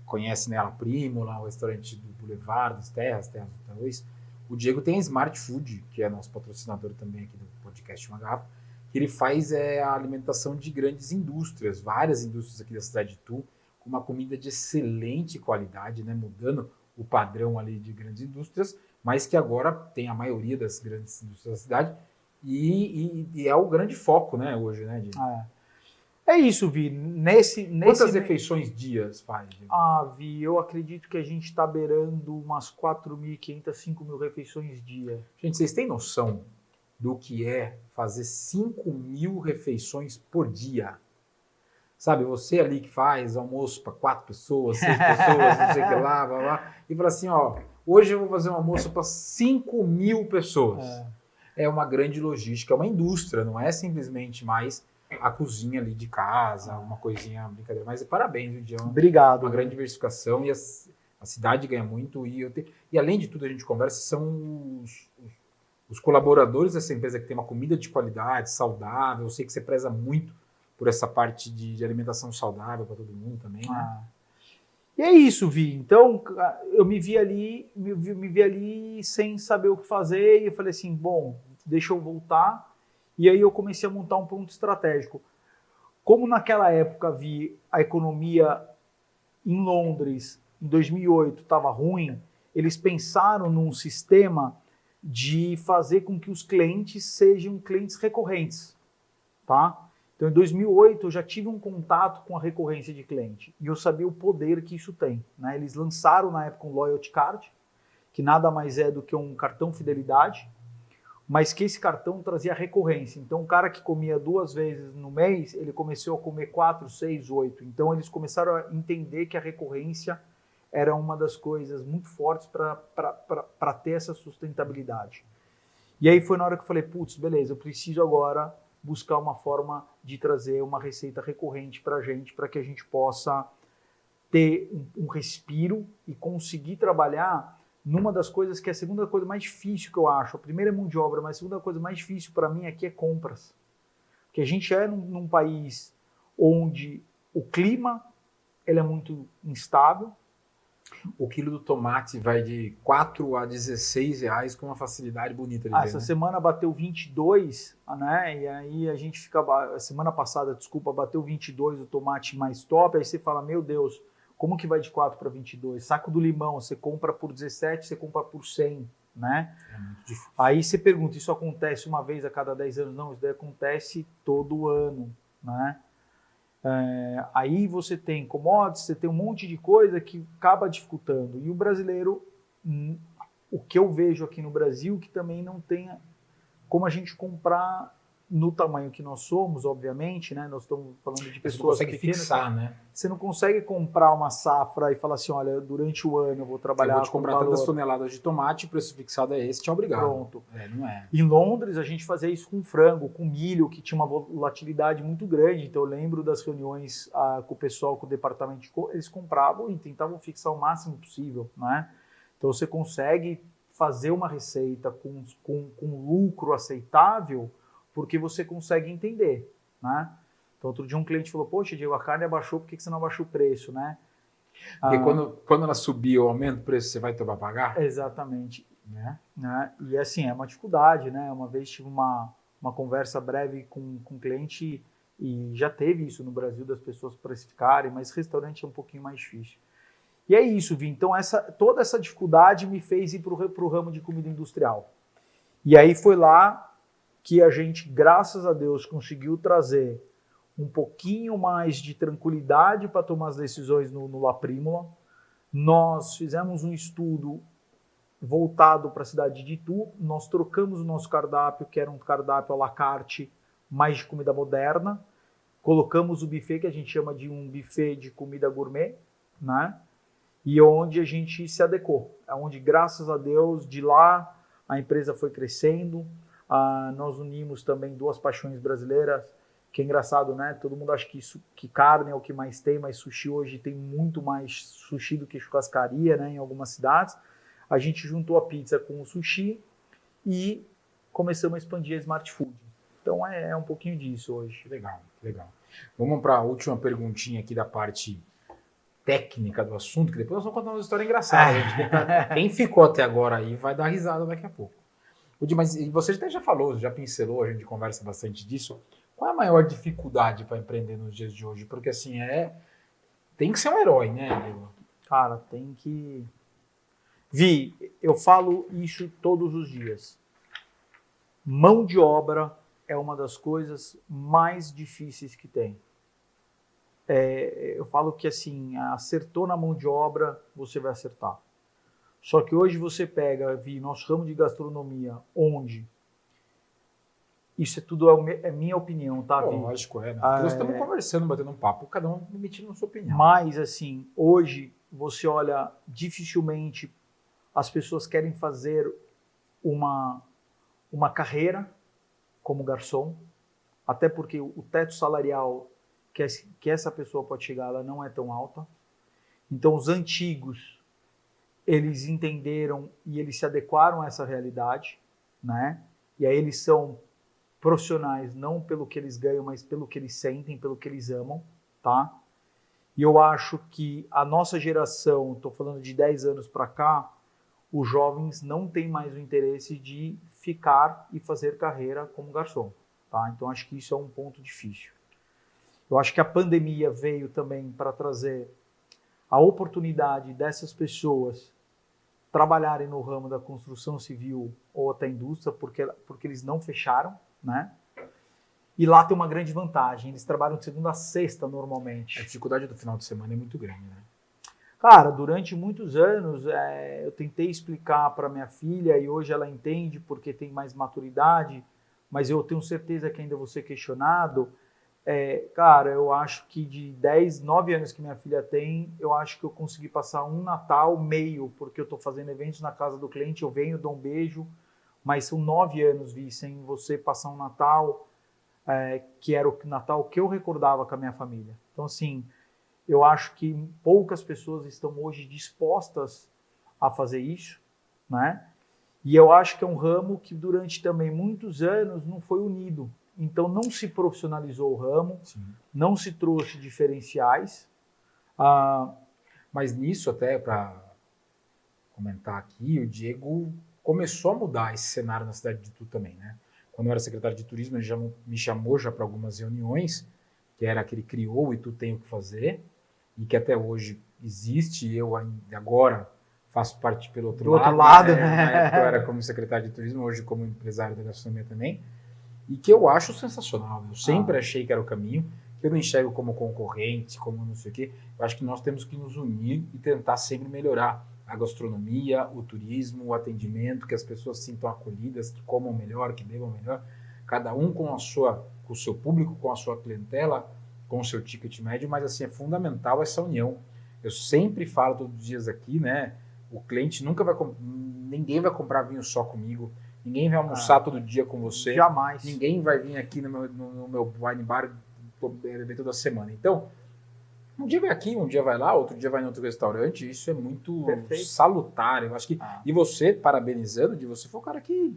conhece, né, a Primo, lá o restaurante do Boulevard, das Terras do Taoís. O Diego tem a Smart Food, que é nosso patrocinador também aqui do podcast Uma Garrafa, que ele faz a alimentação de grandes indústrias, várias indústrias aqui da cidade de Tu, com uma comida de excelente qualidade, né, mudando o padrão ali de grandes indústrias, mas que agora tem a maioria das grandes indústrias da cidade e é o grande foco, né, hoje, né, Diego? É isso, Vi. Quantas refeições dias faz? Vi, eu acredito que a gente está beirando umas 4.500, 5.000 refeições dia. Gente, vocês têm noção do que é fazer 5.000 refeições por dia? Sabe, você ali que faz almoço para 4 pessoas, 6 pessoas, não sei o que lá, blá, blá, e fala assim, ó, hoje eu vou fazer um almoço para 5.000 pessoas. É uma grande logística, é uma indústria, não é simplesmente mais a cozinha ali de casa, uma coisinha, brincadeira. Mas parabéns, viu, Diego? Obrigado. Uma grande diversificação e a cidade ganha muito. E além de tudo, a gente conversa, são os colaboradores dessa empresa que tem uma comida de qualidade, saudável, eu sei que você preza muito por essa parte de alimentação saudável para todo mundo também, né? E é isso, Vi. Então, eu me vi ali sem saber o que fazer e eu falei assim, bom, deixa eu voltar. E aí eu comecei a montar um ponto estratégico. Como naquela época, Vi, a economia em Londres, em 2008, estava ruim, eles pensaram num sistema de fazer com que os clientes sejam clientes recorrentes, tá? Então, em 2008, eu já tive um contato com a recorrência de cliente e eu sabia o poder que isso tem, né? Eles lançaram na época um Loyalty Card, que nada mais é do que um cartão fidelidade, mas que esse cartão trazia recorrência. Então, o cara que comia 2 vezes no mês, ele começou a comer 4, 6, 8. Então, eles começaram a entender que a recorrência era uma das coisas muito fortes para ter essa sustentabilidade. E aí foi na hora que eu falei, putz, beleza, eu preciso agora buscar uma forma de trazer uma receita recorrente para a gente, para que a gente possa ter um respiro e conseguir trabalhar numa das coisas que é a segunda coisa mais difícil que eu acho. A primeira é mão de obra, mas a segunda coisa mais difícil para mim aqui é compras. Porque a gente é num país onde o clima ele é muito instável. O quilo do tomate vai de 4 a 16 reais com uma facilidade bonita de ver, Essa né? semana bateu 22, né? E aí a gente fica... Semana passada, desculpa, bateu 22 o tomate mais top. Aí você fala, meu Deus, como que vai de 4 para 22? Saco do limão, você compra por 17, você compra por 100, né? É muito difícil. Aí você pergunta, isso acontece uma vez a cada 10 anos? Não, isso daí acontece todo ano, né? Aí você tem commodities, você tem um monte de coisa que acaba dificultando. E o brasileiro, o que eu vejo aqui no Brasil, que também não tem como a gente comprar no tamanho que nós somos, obviamente, né? Nós estamos falando de pessoas Você não consegue pequenas. fixar, né? Você não consegue comprar uma safra e falar assim, olha, durante o ano eu vou trabalhar Eu vou te com comprar valor. tantas toneladas de tomate, o preço fixado é esse, tchau, obrigado. Pronto. Não é. Em Londres, a gente fazia isso com frango, com milho, que tinha uma volatilidade muito grande. Então, eu lembro das reuniões com o pessoal, com o departamento de eles compravam e tentavam fixar o máximo possível, né? Então, você consegue fazer uma receita com lucro aceitável porque você consegue entender, né? Então, outro dia um cliente falou, poxa, Diego, a carne abaixou, por que você não abaixou o preço, né? Porque quando ela subir ou aumenta o preço, você vai ter para pagar? Exatamente. Né? E assim, é uma dificuldade, né? Uma vez tive uma conversa breve com um cliente e já teve isso no Brasil das pessoas precificarem, mas restaurante é um pouquinho mais difícil. E é isso, Vi. Então, toda essa dificuldade me fez ir para o ramo de comida industrial. E aí foi lá que a gente, graças a Deus, conseguiu trazer um pouquinho mais de tranquilidade para tomar as decisões no La Prímula. Nós fizemos um estudo voltado para a cidade de Itu, nós trocamos o nosso cardápio, que era um cardápio à la carte, mais de comida moderna, colocamos o buffet, que a gente chama de um buffet de comida gourmet, né? E onde a gente se adequou, onde, graças a Deus, de lá a empresa foi crescendo, nós unimos também 2 paixões brasileiras, que é engraçado, né? Todo mundo acha que carne é o que mais tem, mas sushi hoje tem muito mais sushi do que churrascaria, né? Em algumas cidades. A gente juntou a pizza com o sushi e começamos a expandir a Smart Food. Então é um pouquinho disso hoje. Legal, legal. Vamos para a última perguntinha aqui da parte técnica do assunto, que depois nós vamos contar uma história engraçada. Quem ficou até agora aí vai dar risada daqui a pouco. Mas você até já falou, já pincelou, a gente conversa bastante disso. Qual é a maior dificuldade para empreender nos dias de hoje? Porque assim, tem que ser um herói, né, Diego? Cara, tem que... Vi, eu falo isso todos os dias. Mão de obra é uma das coisas mais difíceis que tem. Eu falo que assim, acertou na mão de obra, você vai acertar. Só que hoje você pega, Vi, nosso ramo de gastronomia, onde isso é tudo é minha opinião, tá, Vi? Lógico, né? Nós estamos conversando, batendo um papo, cada um emitindo a sua opinião. Mas, assim, hoje você olha, dificilmente as pessoas querem fazer uma carreira como garçom, até porque o teto salarial que essa pessoa pode chegar, ela não é tão alta. Então, os antigos, eles entenderam e eles se adequaram a essa realidade. né? E aí eles são profissionais não pelo que eles ganham, mas pelo que eles sentem, pelo que eles amam, tá? E eu acho que a nossa geração, estou falando de 10 anos para cá, os jovens não têm mais o interesse de ficar e fazer carreira como garçom, tá? Então acho que isso é um ponto difícil. Eu acho que a pandemia veio também para trazer a oportunidade dessas pessoas trabalharem no ramo da construção civil ou até indústria, porque eles não fecharam, né? E lá tem uma grande vantagem, eles trabalham de segunda a sexta normalmente. A dificuldade do final de semana é muito grande, né? Cara, durante muitos anos eu tentei explicar para minha filha e hoje ela entende porque tem mais maturidade, mas eu tenho certeza que ainda vou ser questionado. Cara, eu acho que de 10, 9 anos que minha filha tem, eu acho que eu consegui passar um Natal meio, porque eu estou fazendo eventos na casa do cliente, eu venho, dou um beijo, mas são 9 anos, Vi, sem você passar um Natal, que era o Natal que eu recordava com a minha família. Então, assim, eu acho que poucas pessoas estão hoje dispostas a fazer isso, né? E eu acho que é um ramo que durante também muitos anos não foi unido. Então não se profissionalizou o ramo, Sim. não se trouxe diferenciais. Mas nisso, até para comentar aqui, o Diego começou a mudar esse cenário na cidade de Itu também, né? Quando eu era secretário de turismo, ele já me chamou já para algumas reuniões, que era que ele criou o Itu Tem o que Fazer, e que até hoje existe. Eu agora faço parte pelo outro Do lado. outro lado, né? Na época eu era como secretário de turismo, hoje como empresário da gastronomia também. E que eu acho sensacional. Eu sempre achei que era o caminho, que eu não enxergo como concorrente, como não sei o quê. Eu acho que nós temos que nos unir e tentar sempre melhorar a gastronomia, o turismo, o atendimento, que as pessoas se sintam acolhidas, que comam melhor, que bebam melhor. Cada um com o seu público, com a sua clientela, com o seu ticket médio, mas assim, é fundamental essa união. Eu sempre falo todos os dias aqui, né? O cliente nunca vai... Ninguém vai comprar vinho só comigo. Ninguém vai almoçar todo dia com você. Jamais. Ninguém vai vir aqui no meu wine bar beber toda semana. Então, um dia vai aqui, um dia vai lá, outro dia vai em outro restaurante. Isso é muito Perfeito. salutar. Eu acho que... E você, parabenizando, de você foi o cara que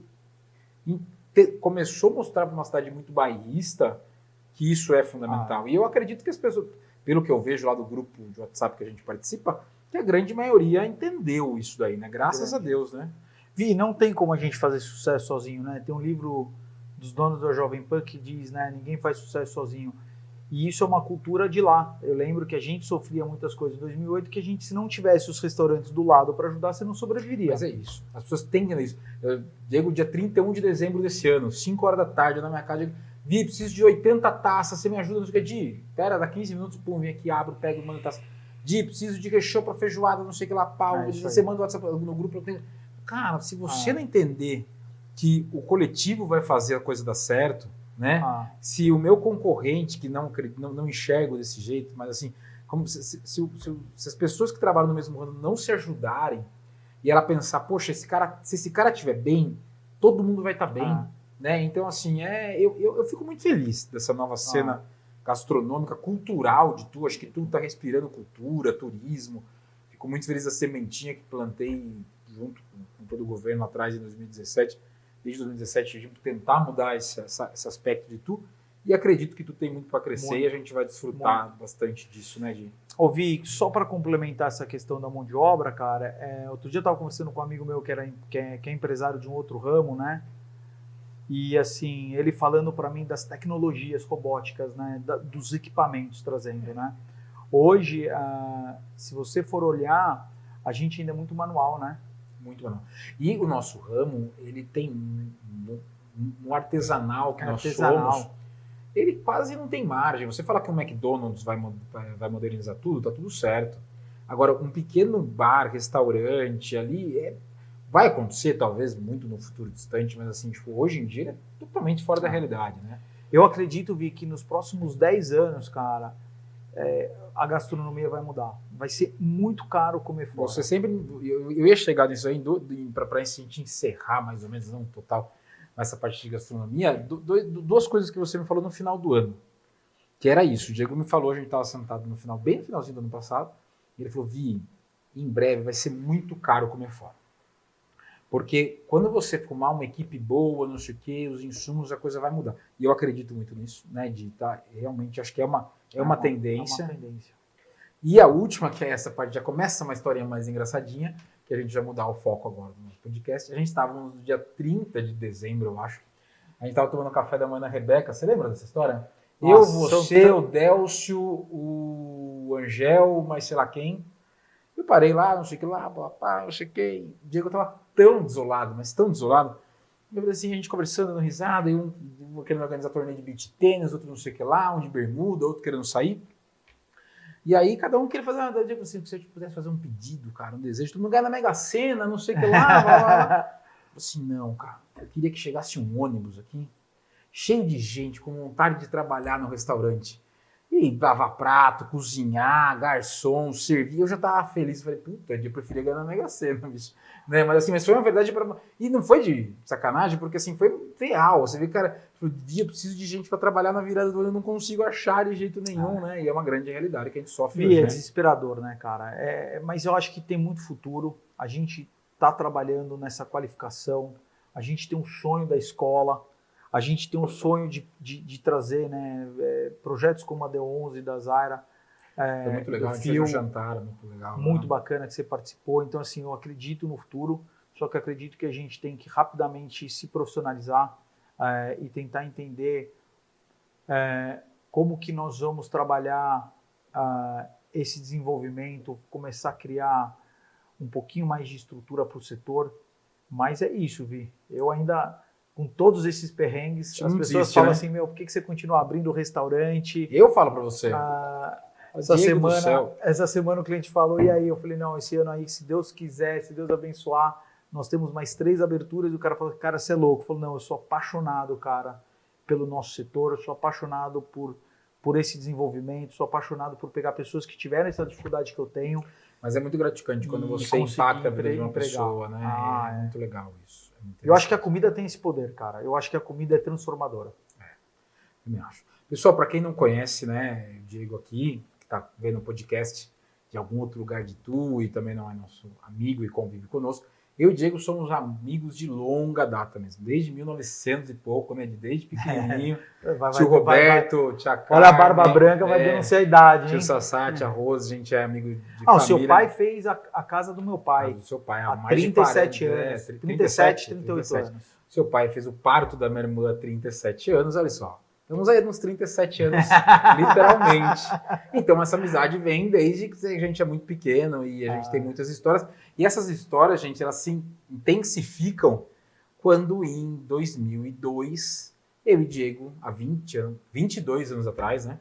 começou a mostrar para uma cidade muito bairrista que isso é fundamental. E eu acredito que as pessoas, pelo que eu vejo lá do grupo de WhatsApp que a gente participa, que a grande maioria entendeu isso daí, né? Graças a Deus, né? Vi, não tem como a gente fazer sucesso sozinho, né? Tem um livro dos donos da Jovem Pan que diz, né? Ninguém faz sucesso sozinho. E isso é uma cultura de lá. Eu lembro que a gente sofria muitas coisas em 2008, que a gente, se não tivesse os restaurantes do lado para ajudar, você não sobreviveria. Mas é isso. As pessoas têm que entender isso. Eu chego dia 31 de dezembro desse ano, 5 horas da tarde, na minha casa, eu digo, Vi, preciso de 80 taças, você me ajuda? Não sei o que. Di, pera, dá 15 minutos, pum, vem aqui, abro, pego, mando taça. Di, preciso de recheio para feijoada, não sei o que lá, pau. Você manda o WhatsApp no grupo. Eu tenho... Cara, se você não entender que o coletivo vai fazer a coisa dar certo, né? Se o meu concorrente, que não enxergo desse jeito, mas assim, como se as pessoas que trabalham no mesmo ramo não se ajudarem e ela pensar, poxa, se esse cara estiver bem, todo mundo vai estar bem, né? Então, assim, eu fico muito feliz dessa nova cena gastronômica, cultural de Tu. Acho que Tu está respirando cultura, turismo. Fico muito feliz da sementinha que plantei junto com todo o governo atrás em 2017. Desde 2017 a gente tentar mudar esse aspecto de Tu, e acredito que Tu tem muito para crescer e a gente vai desfrutar bastante disso, né, Gi? Ouvi, só para complementar essa questão da mão de obra, cara, outro dia eu estava conversando com um amigo meu que é empresário de um outro ramo, né, e assim, ele falando para mim das tecnologias robóticas, né, dos equipamentos trazendo, né. Hoje, se você for olhar, a gente ainda é muito manual, né. Muito manual. E o nosso ramo, ele tem um artesanal que nós somos, ele quase não tem margem. Você fala que o McDonald's vai modernizar tudo, tá tudo certo. Agora, um pequeno bar, restaurante ali, vai acontecer talvez muito no futuro distante, mas assim, tipo, hoje em dia é totalmente fora da realidade, né? Eu acredito, Vi, que nos próximos 10 anos, cara, a gastronomia vai mudar. Vai ser muito caro comer fora. Você sempre... Eu ia chegar nisso aí para a gente encerrar mais ou menos, não total, nessa parte de gastronomia, duas coisas que você me falou no final do ano, que era isso. O Diego me falou, a gente estava sentado bem no finalzinho do ano passado, e ele falou, Vi, em breve vai ser muito caro comer fora. Porque quando você formar uma equipe boa, não sei o quê, os insumos, a coisa vai mudar. E eu acredito muito nisso, né, de tá, realmente acho que é uma tendência. É uma tendência. E a última, que é essa parte, já começa uma historinha mais engraçadinha, que a gente vai mudar o foco agora do nosso podcast. A gente estava no dia 30 de dezembro, eu acho. A gente estava tomando café da manhã na Rebeca. Você lembra dessa história? Nossa, eu, você, o Délcio, o Angel, mas sei lá quem. Eu parei lá, não sei o que lá, papá, não sei o que. O Diego estava tão desolado, mas tão desolado. Eu falei assim, a gente conversando, dando risada, e um querendo organizar torneio de beach tênis, outro não sei o que lá, um de bermuda, outro querendo sair. E aí cada um queria fazer uma digo assim, se eu pudesse fazer um pedido, cara, um desejo, todo mundo ganha na Mega Sena, não sei o que lá, blá, blá, blá. Eu assim, não, cara, eu queria que chegasse um ônibus aqui, cheio de gente, com vontade de trabalhar no restaurante. E lavar prato, cozinhar, garçom, servir. Eu já tava feliz. Falei, puta, eu preferia ganhar na Mega Sena, bicho. Né? Mas assim, mas foi uma verdade pra... E não foi de sacanagem, porque assim, foi real. Você vê, cara, eu preciso de gente para trabalhar na virada do ano, eu não consigo achar de jeito nenhum, né? E é uma grande realidade que a gente sofre hoje, é né? desesperador, né, cara? Mas eu acho que tem muito futuro. A gente tá trabalhando nessa qualificação. A gente tem um sonho da escola. A gente tem um sonho de trazer, né, projetos como a D11 da Zaira. Foi muito legal, a gente fez um jantar, muito legal. Muito bacana que você participou. Então, assim, eu acredito no futuro, só que acredito que a gente tem que rapidamente se profissionalizar e tentar entender como que nós vamos trabalhar esse desenvolvimento, começar a criar um pouquinho mais de estrutura para o setor. Mas é isso, Vi. Eu ainda... Com todos esses perrengues, as pessoas falam assim, meu, por que você continua abrindo restaurante? Eu falo para você. Essa semana o cliente falou, e aí? Eu falei, não, esse ano aí, se Deus quiser, se Deus abençoar, nós temos mais 3 aberturas. E o cara falou, cara, você é louco. Eu falei, não, eu sou apaixonado, cara, pelo nosso setor, eu sou apaixonado por esse desenvolvimento, sou apaixonado por pegar pessoas que tiveram essa dificuldade que eu tenho. Mas é muito gratificante quando você impacta a vida de uma pessoa, né? É muito legal isso. Eu acho que a comida tem esse poder, cara. Eu acho que a comida é transformadora. Eu me acho. Pessoal, para quem não conhece, né, o Diego aqui, que está vendo o podcast de algum outro lugar de Tu e também não é nosso amigo e convive conosco, eu e o Diego somos amigos de longa data mesmo, desde 1900 e pouco, né, desde pequenininho. Tio Roberto, tia Carmen. Olha a barba branca, vai denunciar a idade, hein? Tio Sassá, tia Rose, a gente é amigo de família. O seu pai fez a casa do meu pai. Do seu pai, há mais 37 de 40, anos. 37, 38 anos. Seu pai fez o parto da minha irmã há 37 anos, olha só. Estamos aí nos 37 anos, literalmente. Então, essa amizade vem desde que a gente é muito pequeno e a gente tem muitas histórias. E essas histórias, gente, elas se intensificam quando em 2002, eu e Diego, há 22 anos atrás, né,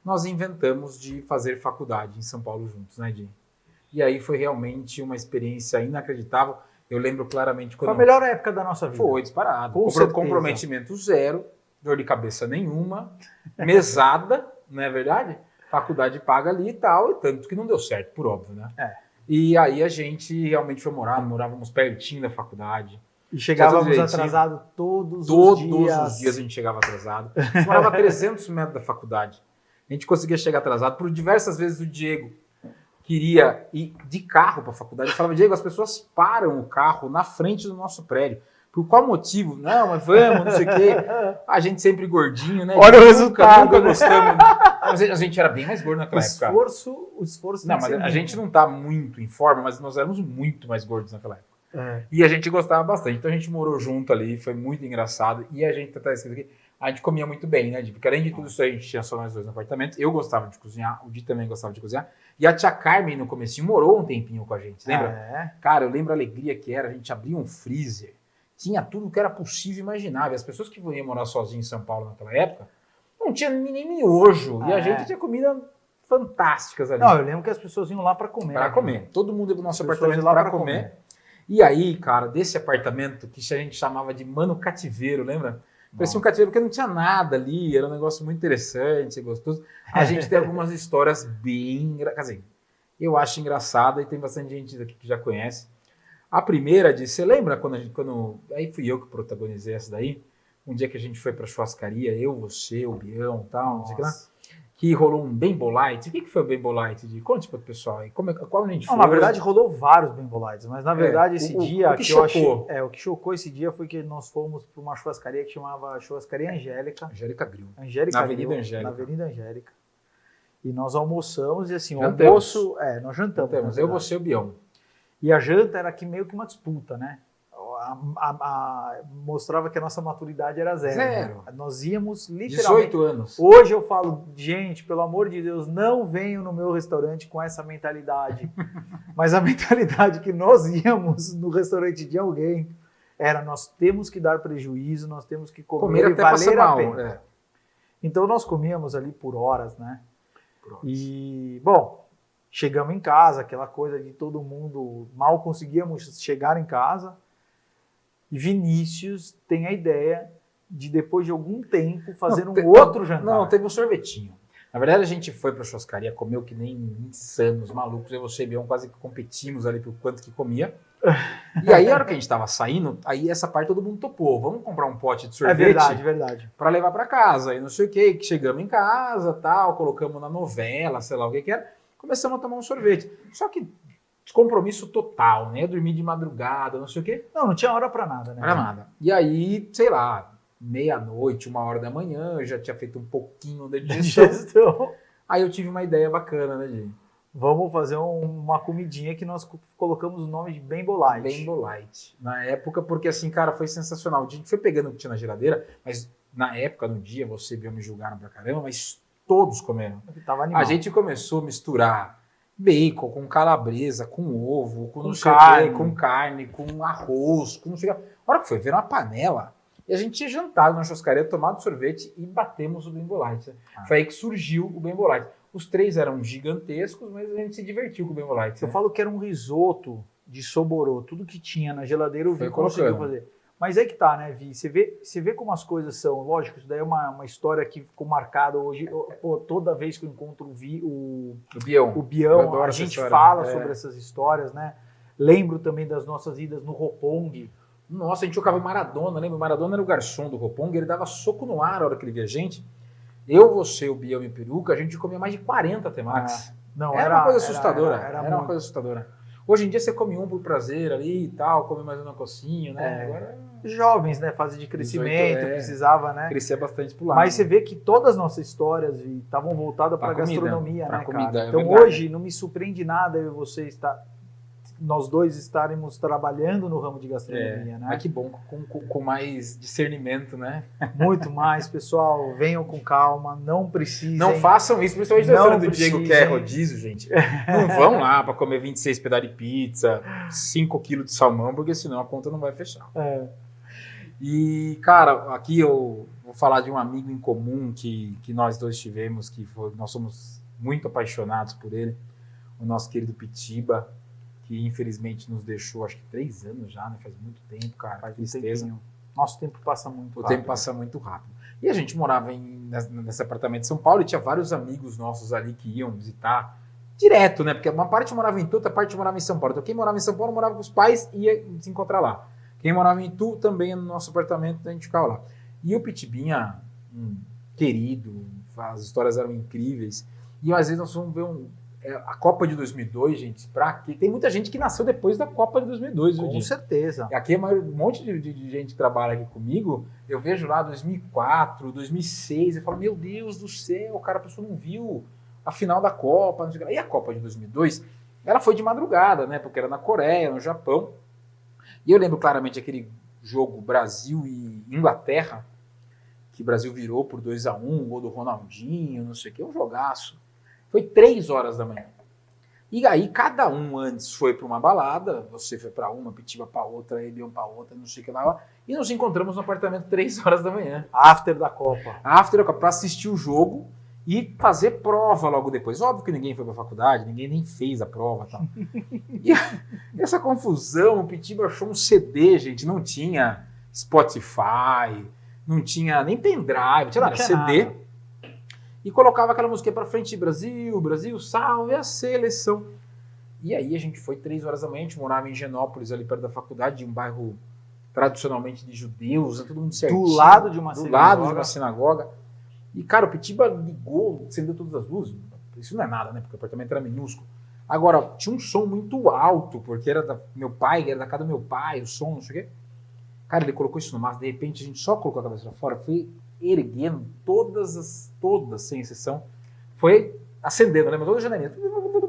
nós inventamos de fazer faculdade em São Paulo juntos, né, Diego? E aí foi realmente uma experiência inacreditável. Eu lembro claramente quando... Foi a melhor época da nossa vida. Foi disparado. Com comprometimento zero. Dor de cabeça nenhuma, mesada, não é verdade? Faculdade paga ali e tal, e tanto que não deu certo, por óbvio, né? E aí a gente realmente foi morávamos pertinho da faculdade. E chegávamos atrasados todos os dias. Todos os dias a gente chegava atrasado. A gente morava a 300 metros da faculdade. A gente conseguia chegar atrasado. Por diversas vezes o Diego queria ir de carro para a faculdade. Eu falava, Diego, as pessoas param o carro na frente do nosso prédio. Por qual motivo? Não, mas vamos, não sei o quê. A gente sempre gordinho, né? Olha o resultado. Nunca gostamos. A gente era bem mais gordo naquela época. O esforço não, mas a gente não tá muito em forma, mas nós éramos muito mais gordos naquela época. E a gente gostava bastante. Então a gente morou junto ali, foi muito engraçado. E a gente, tá escrito aqui, a gente comia muito bem, né? Porque além de tudo isso aí, a gente tinha só nós dois no apartamento. Eu gostava de cozinhar, o Di também gostava de cozinhar. E a tia Carmen, no comecinho, morou um tempinho com a gente, lembra? Cara, eu lembro a alegria que era, a gente abria um freezer, tinha tudo que era possível e imaginável. As pessoas que iam morar sozinhas em São Paulo naquela época, não tinha nem miojo. E a gente tinha comida fantásticas ali. Não, eu lembro que as pessoas iam lá para comer. Para comer. Todo mundo ia pro nosso apartamento lá para comer. E aí, cara, desse apartamento que a gente chamava de Mano Cativeiro, lembra? Parecia um cativeiro porque não tinha nada ali, era um negócio muito interessante, gostoso. A gente tem algumas histórias bem... Quer dizer, eu acho engraçada e tem bastante gente aqui que já conhece. A primeira de... Você lembra quando... Aí fui eu que protagonizei essa daí. Um dia que a gente foi pra churrascaria, eu, você, o Bião e tal, não sei o que lá. que rolou um Bembolite. O que foi o Bembolite? Conte para o pessoal aí. Qual a gente Não, foi? na verdade rolou vários Bembolites, mas na verdade esse dia o que chocou. o que chocou esse dia foi que nós fomos para uma churrascaria que chamava Churrascaria Angélica. Angélica Grill. Angélica Na Avenida Grill, Angélica. Na Avenida Angélica. E nós almoçamos e assim, o Jantamos. almoço... nós jantamos. Jantamos. Eu, você e o Bião. E a janta era aqui meio que uma disputa, né? Mostrava que a nossa maturidade era zero. Nós íamos literalmente... 18 anos. Hoje eu falo, gente, pelo amor de Deus, não venham no meu restaurante com essa mentalidade. Mas a mentalidade que nós íamos no restaurante de alguém era: nós temos que dar prejuízo, nós temos que comer e até valer a mal. pena. Então nós comíamos ali por horas, né? E, bom, chegamos em casa, aquela coisa de todo mundo, mal conseguíamos chegar em casa. E Vinícius tem a ideia de, depois de algum tempo, fazer outro jantar. Não, teve um sorvetinho. Na verdade, a gente foi para a churrascaria, comeu que nem insanos, malucos. Eu e você e Bião quase que competimos ali por quanto que comia. E aí, a hora que a gente estava saindo, aí essa parte todo mundo topou. Vamos comprar um pote de sorvete. Verdade. Para levar para casa. E não sei o que chegamos em casa, tal, colocamos na novela, sei lá o que era. Começamos a tomar um sorvete. Só que descompromisso total, né? Dormir de madrugada, não sei o quê. Não tinha hora para nada, né? Para nada. E aí, sei lá, meia-noite, 1h da manhã, eu já tinha feito um pouquinho de digestão. Aí eu tive uma ideia bacana, né, Gi? Vamos fazer uma comidinha que nós colocamos o nome de Bembolite. Bembolite. Na época, porque assim, cara, foi sensacional. A gente foi pegando o que tinha na geladeira, mas na época, no dia, você e Bião me julgaram pra caramba, mas todos comeram. Tava animal. A gente começou a misturar bacon com calabresa, com ovo, com carne, com arroz, com não sei o que. A hora que foi, veio uma panela e a gente tinha jantado na churrascaria, tomado sorvete e batemos o Bembolite. Foi aí que surgiu o Bembolite. Os três eram gigantescos, mas a gente se divertiu com o Bembolite. Eu falo que era um risoto de soborô. Tudo que tinha na geladeira o Vi conseguiu fazer. Mas é que tá, né, Vi? Você vê como as coisas são. Lógico, isso daí é uma história que ficou marcada hoje. Pô, toda vez que eu encontro o Bião, a gente fala sobre essas histórias, né? Lembro também das nossas idas no Roppongi. Nossa, a gente jogava Maradona, lembra? O Maradona era o garçom do Roppongi, ele dava soco no ar a hora que ele via a gente. Eu, você, o Bião e o Peruca, a gente comia mais de 40 temax. Era uma coisa assustadora. Era uma coisa assustadora. Hoje em dia você come um por prazer ali e tal, come mais um na cocinha, né? Agora, jovens, né? Fase de crescimento, precisava, né? Crescer bastante pro lado. Mas você vê que todas as nossas histórias estavam voltadas para a gastronomia, né, comida, cara? Então hoje não me surpreende nada eu e você nós dois estaremos trabalhando no ramo de gastronomia, né? Que bom, com mais discernimento, né? Muito mais, pessoal, venham com calma, não precisem. Não façam isso, principalmente na história do Diego, que é rodízio, gente. Não vão lá para comer 26 pedaços de pizza, 5 quilos de salmão, porque senão a conta não vai fechar. E, cara, aqui eu vou falar de um amigo em comum que nós dois tivemos, nós somos muito apaixonados por ele, o nosso querido Pitiba, que infelizmente nos deixou, acho que 3 anos já, né? Faz muito tempo, cara. Faz tristeza. Nosso tempo passa muito rápido. O tempo passa muito rápido. E a gente morava nesse apartamento de São Paulo e tinha vários amigos nossos ali que iam visitar direto, né? Porque uma parte morava em Itu, outra parte morava em São Paulo. Então quem morava em São Paulo morava com os pais e ia se encontrar lá. Quem morava em Itu também no nosso apartamento, a gente ficava lá. E o Pitibinha, querido, as histórias eram incríveis. E às vezes nós fomos ver a Copa de 2002, gente, tem muita gente que nasceu depois da Copa de 2002. Com certeza. Aqui um monte de gente que trabalha aqui comigo, eu vejo lá 2004, 2006, eu falo, meu Deus do céu, cara, a pessoa não viu a final da Copa. Não sei o que. E a Copa de 2002, ela foi de madrugada, né, porque era na Coreia, no Japão. E eu lembro claramente aquele jogo Brasil e Inglaterra, que o Brasil virou por 2-1, gol do Ronaldinho, não sei o que, um jogaço. Foi 3 horas da manhã. E aí cada um antes foi para uma balada, você foi para uma, Pitiba para outra, Ebion para outra, não sei o que lá, e nos encontramos no apartamento 3 horas da manhã. After da Copa. Para assistir o jogo e fazer prova logo depois. Óbvio que ninguém foi para a faculdade, ninguém nem fez a prova e tal. E essa confusão, o Pitiba achou um CD, gente, não tinha Spotify, não tinha nem pendrive, não tinha nada, CD. Nada. E colocava aquela música pra frente, Brasil, Brasil, salve a seleção. E aí a gente foi 3 horas da manhã, a gente morava em Higienópolis, ali perto da faculdade, um bairro tradicionalmente de judeus, todo mundo certinho. Do lado de uma sinagoga. sinagoga. E, cara, o Pitiba ligou, acendeu todas as luzes. Isso não é nada, né? Porque o apartamento era minúsculo. Agora, tinha um som muito alto, porque era meu pai, era da casa do meu pai, o som, não sei o quê. Cara, ele colocou isso no máximo, de repente a gente só colocou a cabeça lá fora, foi erguendo todas, sem exceção, foi acendendo, né? Mas toda a janelinha.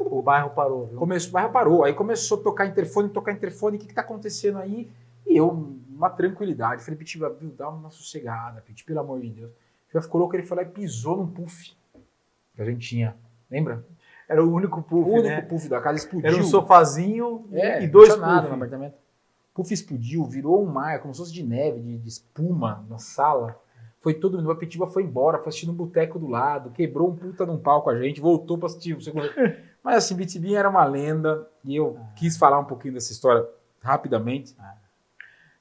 O bairro parou, viu? O bairro parou, aí começou a tocar interfone, o que tá acontecendo aí? E eu, uma tranquilidade, falei, Pitiba, dá uma sossegada, Pitiba, pelo amor de Deus. Já ficou louco, ele foi lá e pisou num puff que a gente tinha, lembra? Era o único puff, O único puff da casa explodiu. Era um sofazinho e dois puffs. Nada no puff. apartamento. O puff explodiu, virou um mar, como se fosse de neve, de espuma na sala. Foi todo mundo, a Pitiba foi embora, foi assistir no boteco do lado, quebrou um puta num pau com a gente, voltou pra assistir o segundo. Mas assim, Pitibinha era uma lenda, e eu quis falar um pouquinho dessa história rapidamente,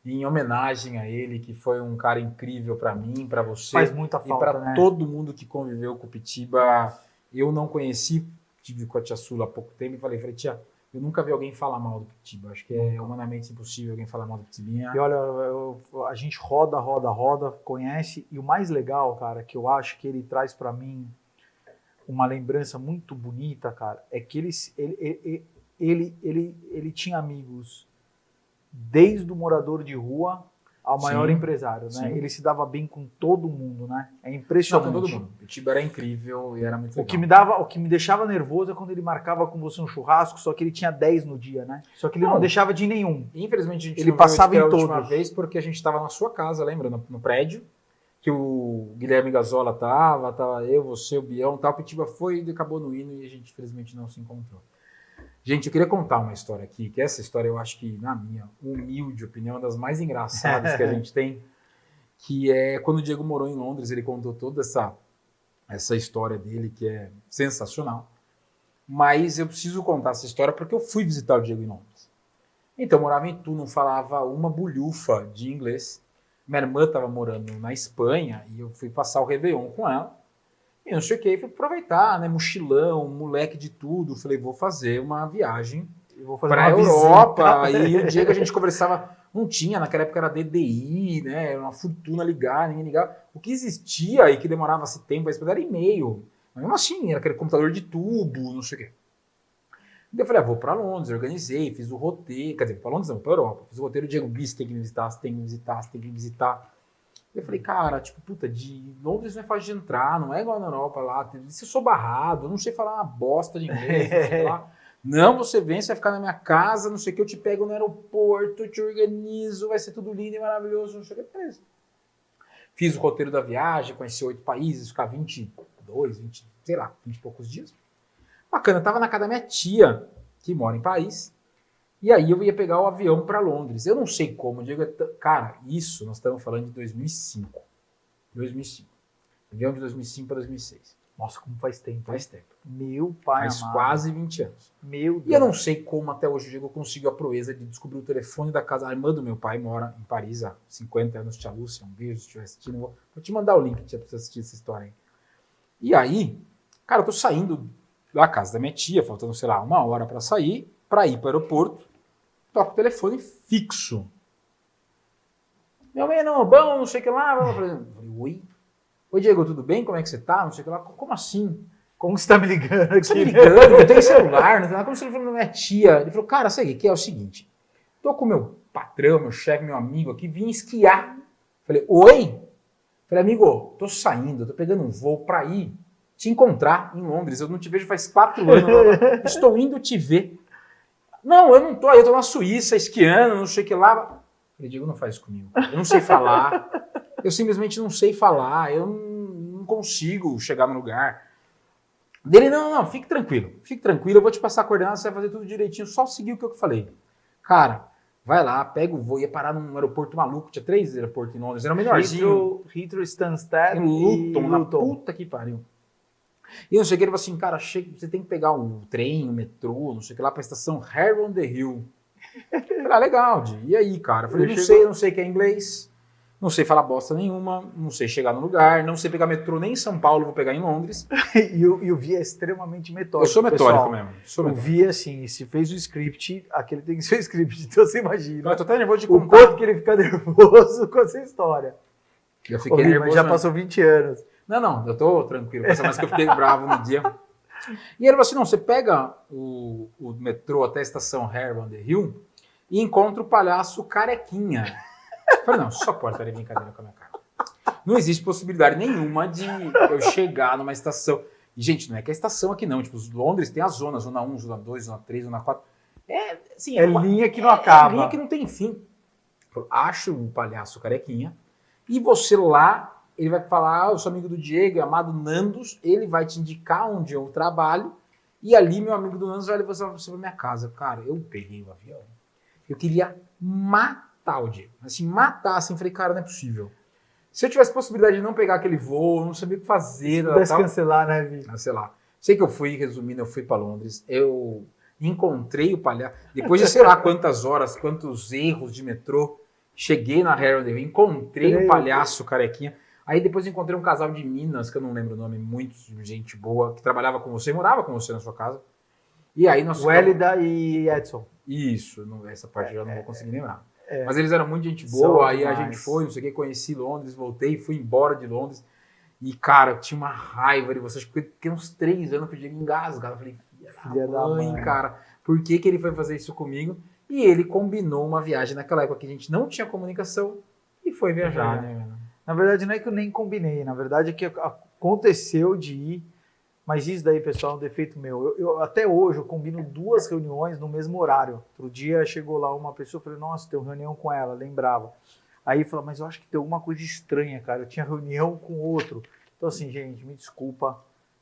em homenagem a ele, que foi um cara incrível pra mim, pra você. Faz muita falta, e pra né? todo mundo que conviveu com o Pitiba. Eu não conheci, tive com a tia Sula há pouco tempo, e falei, tia, eu nunca vi alguém falar mal do Pitiba. Acho que é humanamente impossível alguém falar mal do Pitibinha. E olha, a gente roda, conhece. E o mais legal, cara, que eu acho que ele traz pra mim uma lembrança muito bonita, cara, é que ele tinha amigos desde o morador de rua ao maior empresário, né? Sim. Ele se dava bem com todo mundo, né? É impressionante. Não, com todo mundo. O Pitiba era incrível e era muito legal. O que me deixava nervoso é quando ele marcava com você um churrasco, só que ele tinha 10 no dia, né? Só que ele não deixava de nenhum. Infelizmente a gente ele não passava viu em a todos. última vez porque a gente estava na sua casa, lembra? No prédio, que o Guilherme Gazola tava eu, você, o Bião, tal. O Pitiba foi e acabou no hino e a gente infelizmente não se encontrou. Gente, eu queria contar uma história aqui, que essa história eu acho que, na minha humilde opinião, é uma das mais engraçadas que a gente tem, que é quando o Diego morou em Londres, ele contou toda essa história dele, que é sensacional. Mas eu preciso contar essa história porque eu fui visitar o Diego em Londres. Então, eu morava em Tu, não falava uma bulhufa de inglês. Minha irmã estava morando na Espanha e eu fui passar o Réveillon com ela. E não sei o que, fui aproveitar, né? Mochilão, moleque de tudo. Falei, vou fazer uma viagem para a Europa. E o Diego a gente conversava, não tinha, naquela época era DDI, né? Era uma fortuna ligar, ninguém ligava. O que existia e que demorava esse tempo era e-mail. Mas mesmo assim, era aquele computador de tubo, não sei o quê. Daí eu falei, vou para Londres, organizei, fiz o roteiro, quer dizer, para Londres não, para Europa. Fiz o roteiro, o Diego Bis tem que me visitar, você tem que me visitar, você tem que me visitar. Eu falei, cara, tipo, puta, de Londres não é fácil de entrar, não é igual na Europa lá, se eu sou barrado, eu não sei falar uma bosta de inglês, não sei lá. Não, você vem, você vai ficar na minha casa, não sei o que, eu te pego no aeroporto, eu te organizo, vai ser tudo lindo e maravilhoso, não sei o que, beleza. Fiz o roteiro da viagem, conheci 8 países, ficar 22, 20, sei lá, 20 e poucos dias. Bacana, eu tava na casa da minha tia, que mora em Paris, e aí eu ia pegar o avião para Londres. Eu não sei como, Diego, cara, isso nós estamos falando de 2005. 2005. Avião de 2005 para 2006. Nossa, como faz tempo. Faz tempo. Meu pai Faz amado. quase 20 anos. Meu Deus. E eu não sei como até hoje o Diego conseguiu a proeza de descobrir o telefone da casa. A irmã do meu pai mora em Paris há 50 anos, tia Lúcia, um beijo se estiver assistindo. Vou te mandar o link para você assistir essa história aí. E aí, cara, eu tô saindo da casa da minha tia, faltando, sei lá, 1 hora para sair, para ir para o aeroporto. Toco o telefone fixo. Meu bem, não, bom, não sei o que lá. Eu falei, oi? Oi, Diego, tudo bem? Como é que você tá? Não sei o que lá. Como assim? Como você tá me ligando aqui? Você tá me ligando? Eu tenho celular, não tem nada. Como você tá falando da minha tia? Ele falou, cara, sabe o que é? É o seguinte, tô com meu patrão, meu chefe, meu amigo aqui, vim esquiar. Falei, oi? Falei, amigo, tô saindo, tô pegando um voo pra ir te encontrar em Londres. Eu não te vejo faz 4 anos. Estou indo te ver. Não, eu não tô aí, eu tô na Suíça esquiando, não sei o que lá. Falei, Diego, não faz isso comigo. Eu não sei falar. Eu simplesmente não sei falar. Eu não consigo chegar no lugar. Dele, não, fique tranquilo. Fique tranquilo, eu vou te passar a coordenada, você vai fazer tudo direitinho, só seguir o que eu falei. Cara, vai lá, pega o voo, ia parar num aeroporto maluco, tinha 3 aeroportos em Londres, era o melhorzinho. Heathrow, Stansted em Luton, na puta que pariu. E eu cheguei e ele falou assim, cara, você tem que pegar um trem, um metrô, não sei o que lá, pra estação Harrow on the Hill. Eu falei, legal, Di. E aí, cara? Eu falei, não sei que é inglês, não sei falar bosta nenhuma, não sei chegar no lugar, não sei pegar metrô nem em São Paulo, vou pegar em Londres. E o Vi é extremamente metódico. Eu sou metódico mesmo. O Vi, assim, se fez o script, aquele tem que ser o script, então você imagina. Eu tô até nervoso de contar. O quanto que ele fica nervoso com essa história. Eu fiquei nervoso. Mas já passou 20 anos. Não, eu tô tranquilo, mas que eu fiquei bravo no dia. E ele falou assim, não, você pega o metrô até a estação Hair on the Hill e encontra o palhaço Carequinha. Eu falei, não, só pode estar de brincadeira com a minha cara. Não existe possibilidade nenhuma de eu chegar numa estação. E, gente, não é que a estação aqui não. Tipo, Londres tem a zona 1, zona 2, zona 3, zona 4. Assim, linha que não acaba. É linha que não tem fim. Acho um palhaço Carequinha. E você lá... Ele vai falar, eu sou amigo do Diego, amado Nandos, ele vai te indicar onde eu trabalho, e ali meu amigo do Nandos vai levar você para minha casa. Cara, eu peguei o avião, eu queria matar o Diego, assim, matar, assim, falei, cara, não é possível. Se eu tivesse possibilidade de não pegar aquele voo, não sabia o que fazer. Se pudesse cancelar, né, Vi? Cancelar. Sei que eu fui, resumindo, eu fui para Londres, eu encontrei o palhaço, depois de sei lá quantas horas, quantos erros de metrô, cheguei na Hair on the Hill, encontrei o palhaço Carequinha. Aí depois encontrei um casal de Minas, que eu não lembro o nome, muito gente boa, que trabalhava com você, morava com você na sua casa. E aí nós... Wélida e Edson. Isso, essa parte eu já não vou conseguir lembrar. Mas eles eram muito gente boa, aí a gente foi, não sei o que, conheci Londres, voltei, fui embora de Londres. E, cara, eu tinha uma raiva de vocês, porque fiquei uns 3 anos pedindo engasgado. Eu falei, filha da mãe, cara, por que ele foi fazer isso comigo? E ele combinou uma viagem naquela época que a gente não tinha comunicação e foi viajar, né? Na verdade, não é que eu nem combinei, na verdade é que aconteceu de ir, mas isso daí, pessoal, é um defeito meu. Eu até hoje eu combino 2 reuniões no mesmo horário. Outro dia chegou lá uma pessoa, eu falei, nossa, tem uma reunião com ela, lembrava. Aí falou, mas eu acho que tem alguma coisa estranha, cara, eu tinha reunião com outro. Então assim, gente, me desculpa,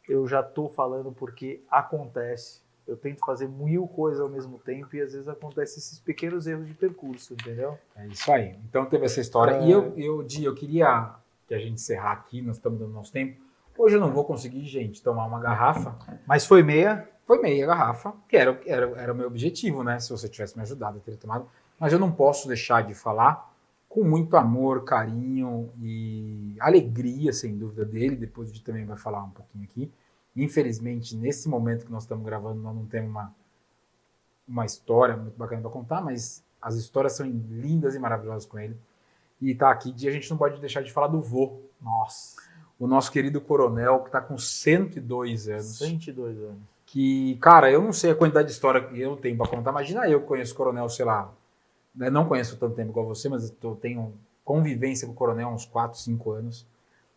eu já tô falando porque acontece. Eu tento fazer 1000 coisas ao mesmo tempo e às vezes acontecem esses pequenos erros de percurso, entendeu? É isso aí. Então teve essa história. E eu queria que a gente encerrar aqui, nós estamos dando nosso tempo. Hoje eu não vou conseguir, gente, tomar uma garrafa. Mas foi meia? Foi meia garrafa, que era o meu objetivo, né? Se você tivesse me ajudado, eu teria tomado. Mas eu não posso deixar de falar com muito amor, carinho e alegria, sem dúvida, dele. Depois a gente também vai falar um pouquinho aqui. Infelizmente, nesse momento que nós estamos gravando, nós não temos uma história muito bacana para contar, mas as histórias são lindas e maravilhosas com ele. E tá aqui, a gente não pode deixar de falar do vô. Nossa. O nosso querido coronel, que tá com 102 anos. 102 anos. Que, cara, eu não sei a quantidade de história que eu tenho para contar. Imagina eu que conheço o coronel, sei lá, não conheço tanto tempo igual você, mas eu tenho convivência com o coronel há uns 4, 5 anos.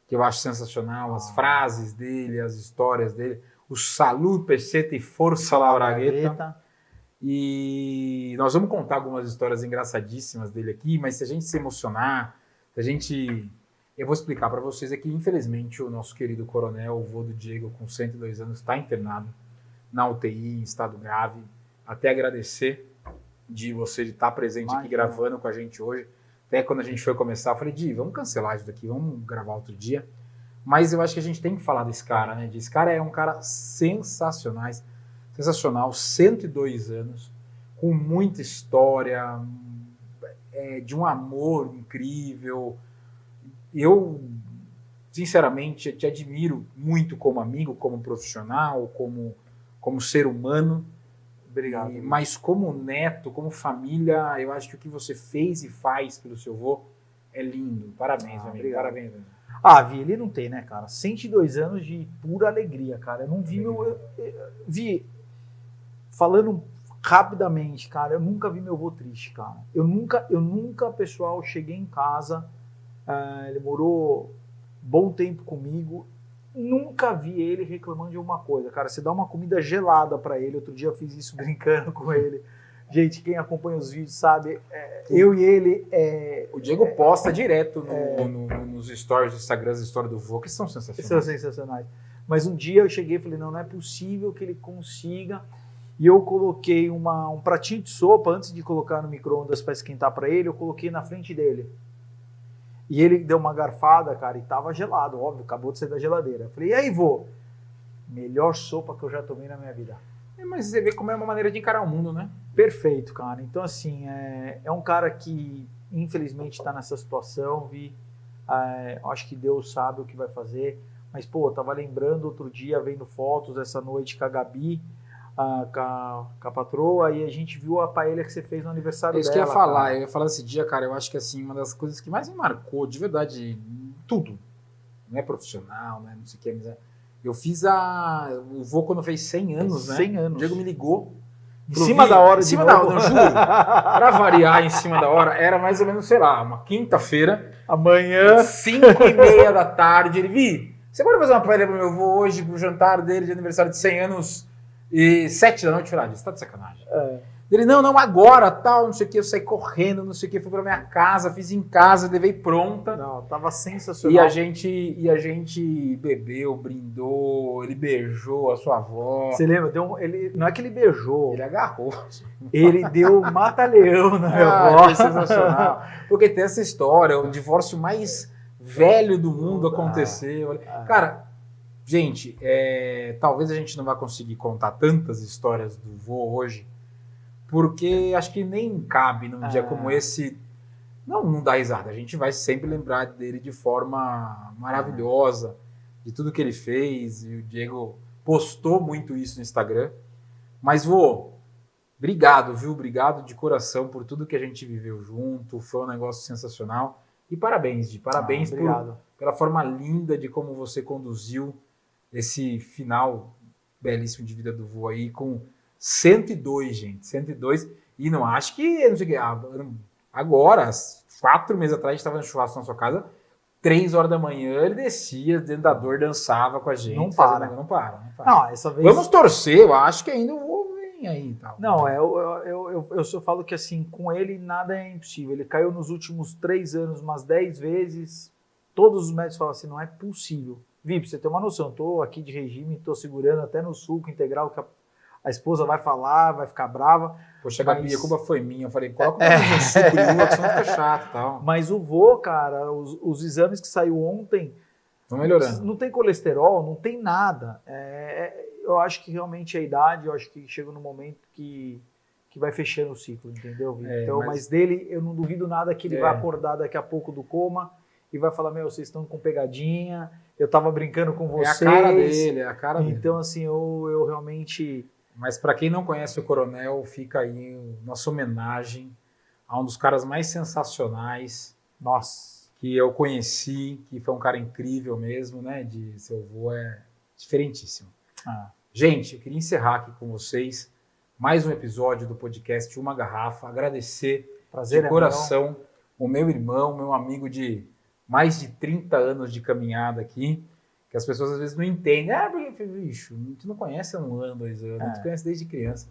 Que eu acho sensacional, as frases dele, as histórias dele, o saludo, peseta e força la bragueta. E nós vamos contar algumas histórias engraçadíssimas dele aqui, mas se a gente se emocionar, eu vou explicar para vocês aqui, infelizmente, o nosso querido coronel, o vô do Diego, com 102 anos, está internado na UTI, em estado grave. Até agradecer de você de estar presente aqui gravando com a gente hoje. Até quando a gente foi começar, eu falei, Di, vamos cancelar isso daqui, vamos gravar outro dia. Mas eu acho que a gente tem que falar desse cara, né? Esse cara é um cara sensacional, 102 anos, com muita história, de um amor incrível. Eu, sinceramente, te admiro muito como amigo, como profissional, como ser humano. Obrigado. Mas como neto, como família, eu acho que o que você fez e faz pelo seu avô é lindo. Parabéns, amigo. Obrigado. Parabéns. Vi, ele não tem, né, cara? 102 anos de pura alegria, cara. Eu não vi Vi, falando rapidamente, cara, eu nunca vi meu avô triste, cara. Eu nunca, pessoal, cheguei em casa, ele morou bom tempo comigo, nunca vi ele reclamando de alguma coisa, cara. Você dá uma comida gelada pra ele, outro dia eu fiz isso brincando com ele. Gente, quem acompanha os vídeos sabe, eu e ele... O Diego posta direto nos stories do Instagram, as histórias do vô, que são sensacionais. São sensacionais. Mas um dia eu cheguei e falei, não é possível que ele consiga. E eu coloquei um pratinho de sopa, antes de colocar no micro-ondas para esquentar para ele, eu coloquei na frente dele. E ele deu uma garfada, cara, e tava gelado, óbvio, acabou de sair da geladeira. Eu falei, e aí, vô? Melhor sopa que eu já tomei na minha vida. Mas você vê como é uma maneira de encarar o mundo, né? Perfeito, cara. Então, assim, é um cara que, infelizmente, está nessa situação, Vi. Acho que Deus sabe o que vai fazer. Mas, pô, eu tava lembrando outro dia, vendo fotos essa noite com a Gabi, com a patroa, e a gente viu a paella que você fez no aniversário dela. Isso que eu ia falar. Cara. Eu ia falar desse dia, cara, eu acho que, assim, uma das coisas que mais me marcou, de verdade, tudo. não é profissional, né? Não sei o que, mas eu fiz o vô quando fez 100 anos, né? 100 anos. O Diego me ligou. Em cima da hora em de cima novo. da hora, eu juro. Pra variar em cima da hora, era mais ou menos, sei lá, uma quinta-feira. Amanhã. 5:30 da tarde. Ele, Vi, você pode fazer uma paella pro meu avô hoje, pro jantar dele de aniversário de 100 anos, e 7 da noite? Eu falei, você tá de sacanagem. Ele, não, agora, tal, não sei o que, eu saí correndo, não sei o que, fui pra minha casa, fiz em casa, levei pronta. Não, tava sensacional. E a gente bebeu, brindou, ele beijou a sua avó. Você lembra? Ele, não é que ele beijou. Ele agarrou. Ele deu mata-leão na minha avó. Foi sensacional. Porque tem essa história, o divórcio mais velho do mundo aconteceu. Cara, gente, talvez a gente não vá conseguir contar tantas histórias do vô hoje, porque acho que nem cabe num dia como esse não dar risada. A gente vai sempre lembrar dele de forma maravilhosa, de tudo que ele fez, e o Diego postou muito isso no Instagram. Mas, vô, obrigado, viu? Obrigado de coração por tudo que a gente viveu junto, foi um negócio sensacional. E parabéns, Di, parabéns pela forma linda de como você conduziu esse final belíssimo de vida do vô aí, com 102, gente, 102, e não acho que, não sei o que, agora, 4 meses atrás, a gente estava no churrasco na sua casa, 3 horas da manhã, ele descia, dentro da dor, dançava com a gente. Não para. Não para. Não, essa vez... Vamos torcer, eu acho que ainda o vô vem aí e tal. Não, eu só falo que assim, com ele nada é impossível. Ele caiu nos últimos 3 anos umas 10 vezes, todos os médicos falam assim, não é possível. Vi, pra você ter uma noção, eu tô aqui de regime, tô segurando até no suco integral, que a esposa vai falar, vai ficar brava. Poxa, Gabi, a culpa foi minha. Eu falei, coloca um suco de uva, que senão fica chato e tal. Mas o vô, cara, os exames que saiu ontem... Estão melhorando. Não tem colesterol, não tem nada. Eu acho que realmente a idade, eu acho que chega no momento que vai fechando o ciclo, entendeu, Vitor? Então, mas dele, eu não duvido nada que ele vai acordar daqui a pouco do coma e vai falar, vocês estão com pegadinha, eu tava brincando com vocês. É a cara dele, é a cara dele. Então, assim, eu realmente... Mas para quem não conhece o Coronel, fica aí nossa homenagem a um dos caras mais sensacionais que eu conheci, que foi um cara incrível mesmo, né? De seu avô, diferentíssimo. Gente, eu queria encerrar aqui com vocês mais um episódio do podcast Uma Garrafa. Agradecer de coração o meu irmão, meu amigo de mais de 30 anos de caminhada aqui, que as pessoas às vezes não entendem. Porque, bicho, tu não conhece há 1 ano, 2 anos, tu conhece desde criança.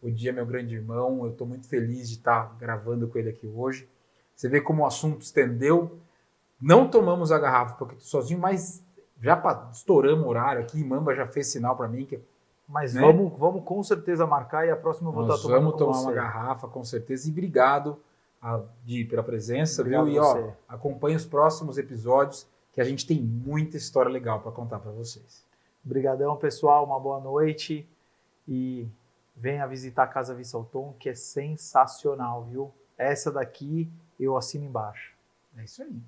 O Dia é meu grande irmão, eu estou muito feliz de estar gravando com ele aqui hoje. Você vê como o assunto estendeu. Não tomamos a garrafa porque tô sozinho, mas já estouramos o horário aqui, Mamba já fez sinal para mim. Mas vamos com certeza marcar e a próxima eu vou estar tomando com você. Vamos tomar uma garrafa, com certeza. E obrigado, Di, pela presença, viu? E acompanhe os próximos episódios, que a gente tem muita história legal para contar para vocês. Obrigadão, pessoal. Uma boa noite. E venha visitar a Casa Vissalton, que é sensacional, viu? Essa daqui eu assino embaixo. É isso aí.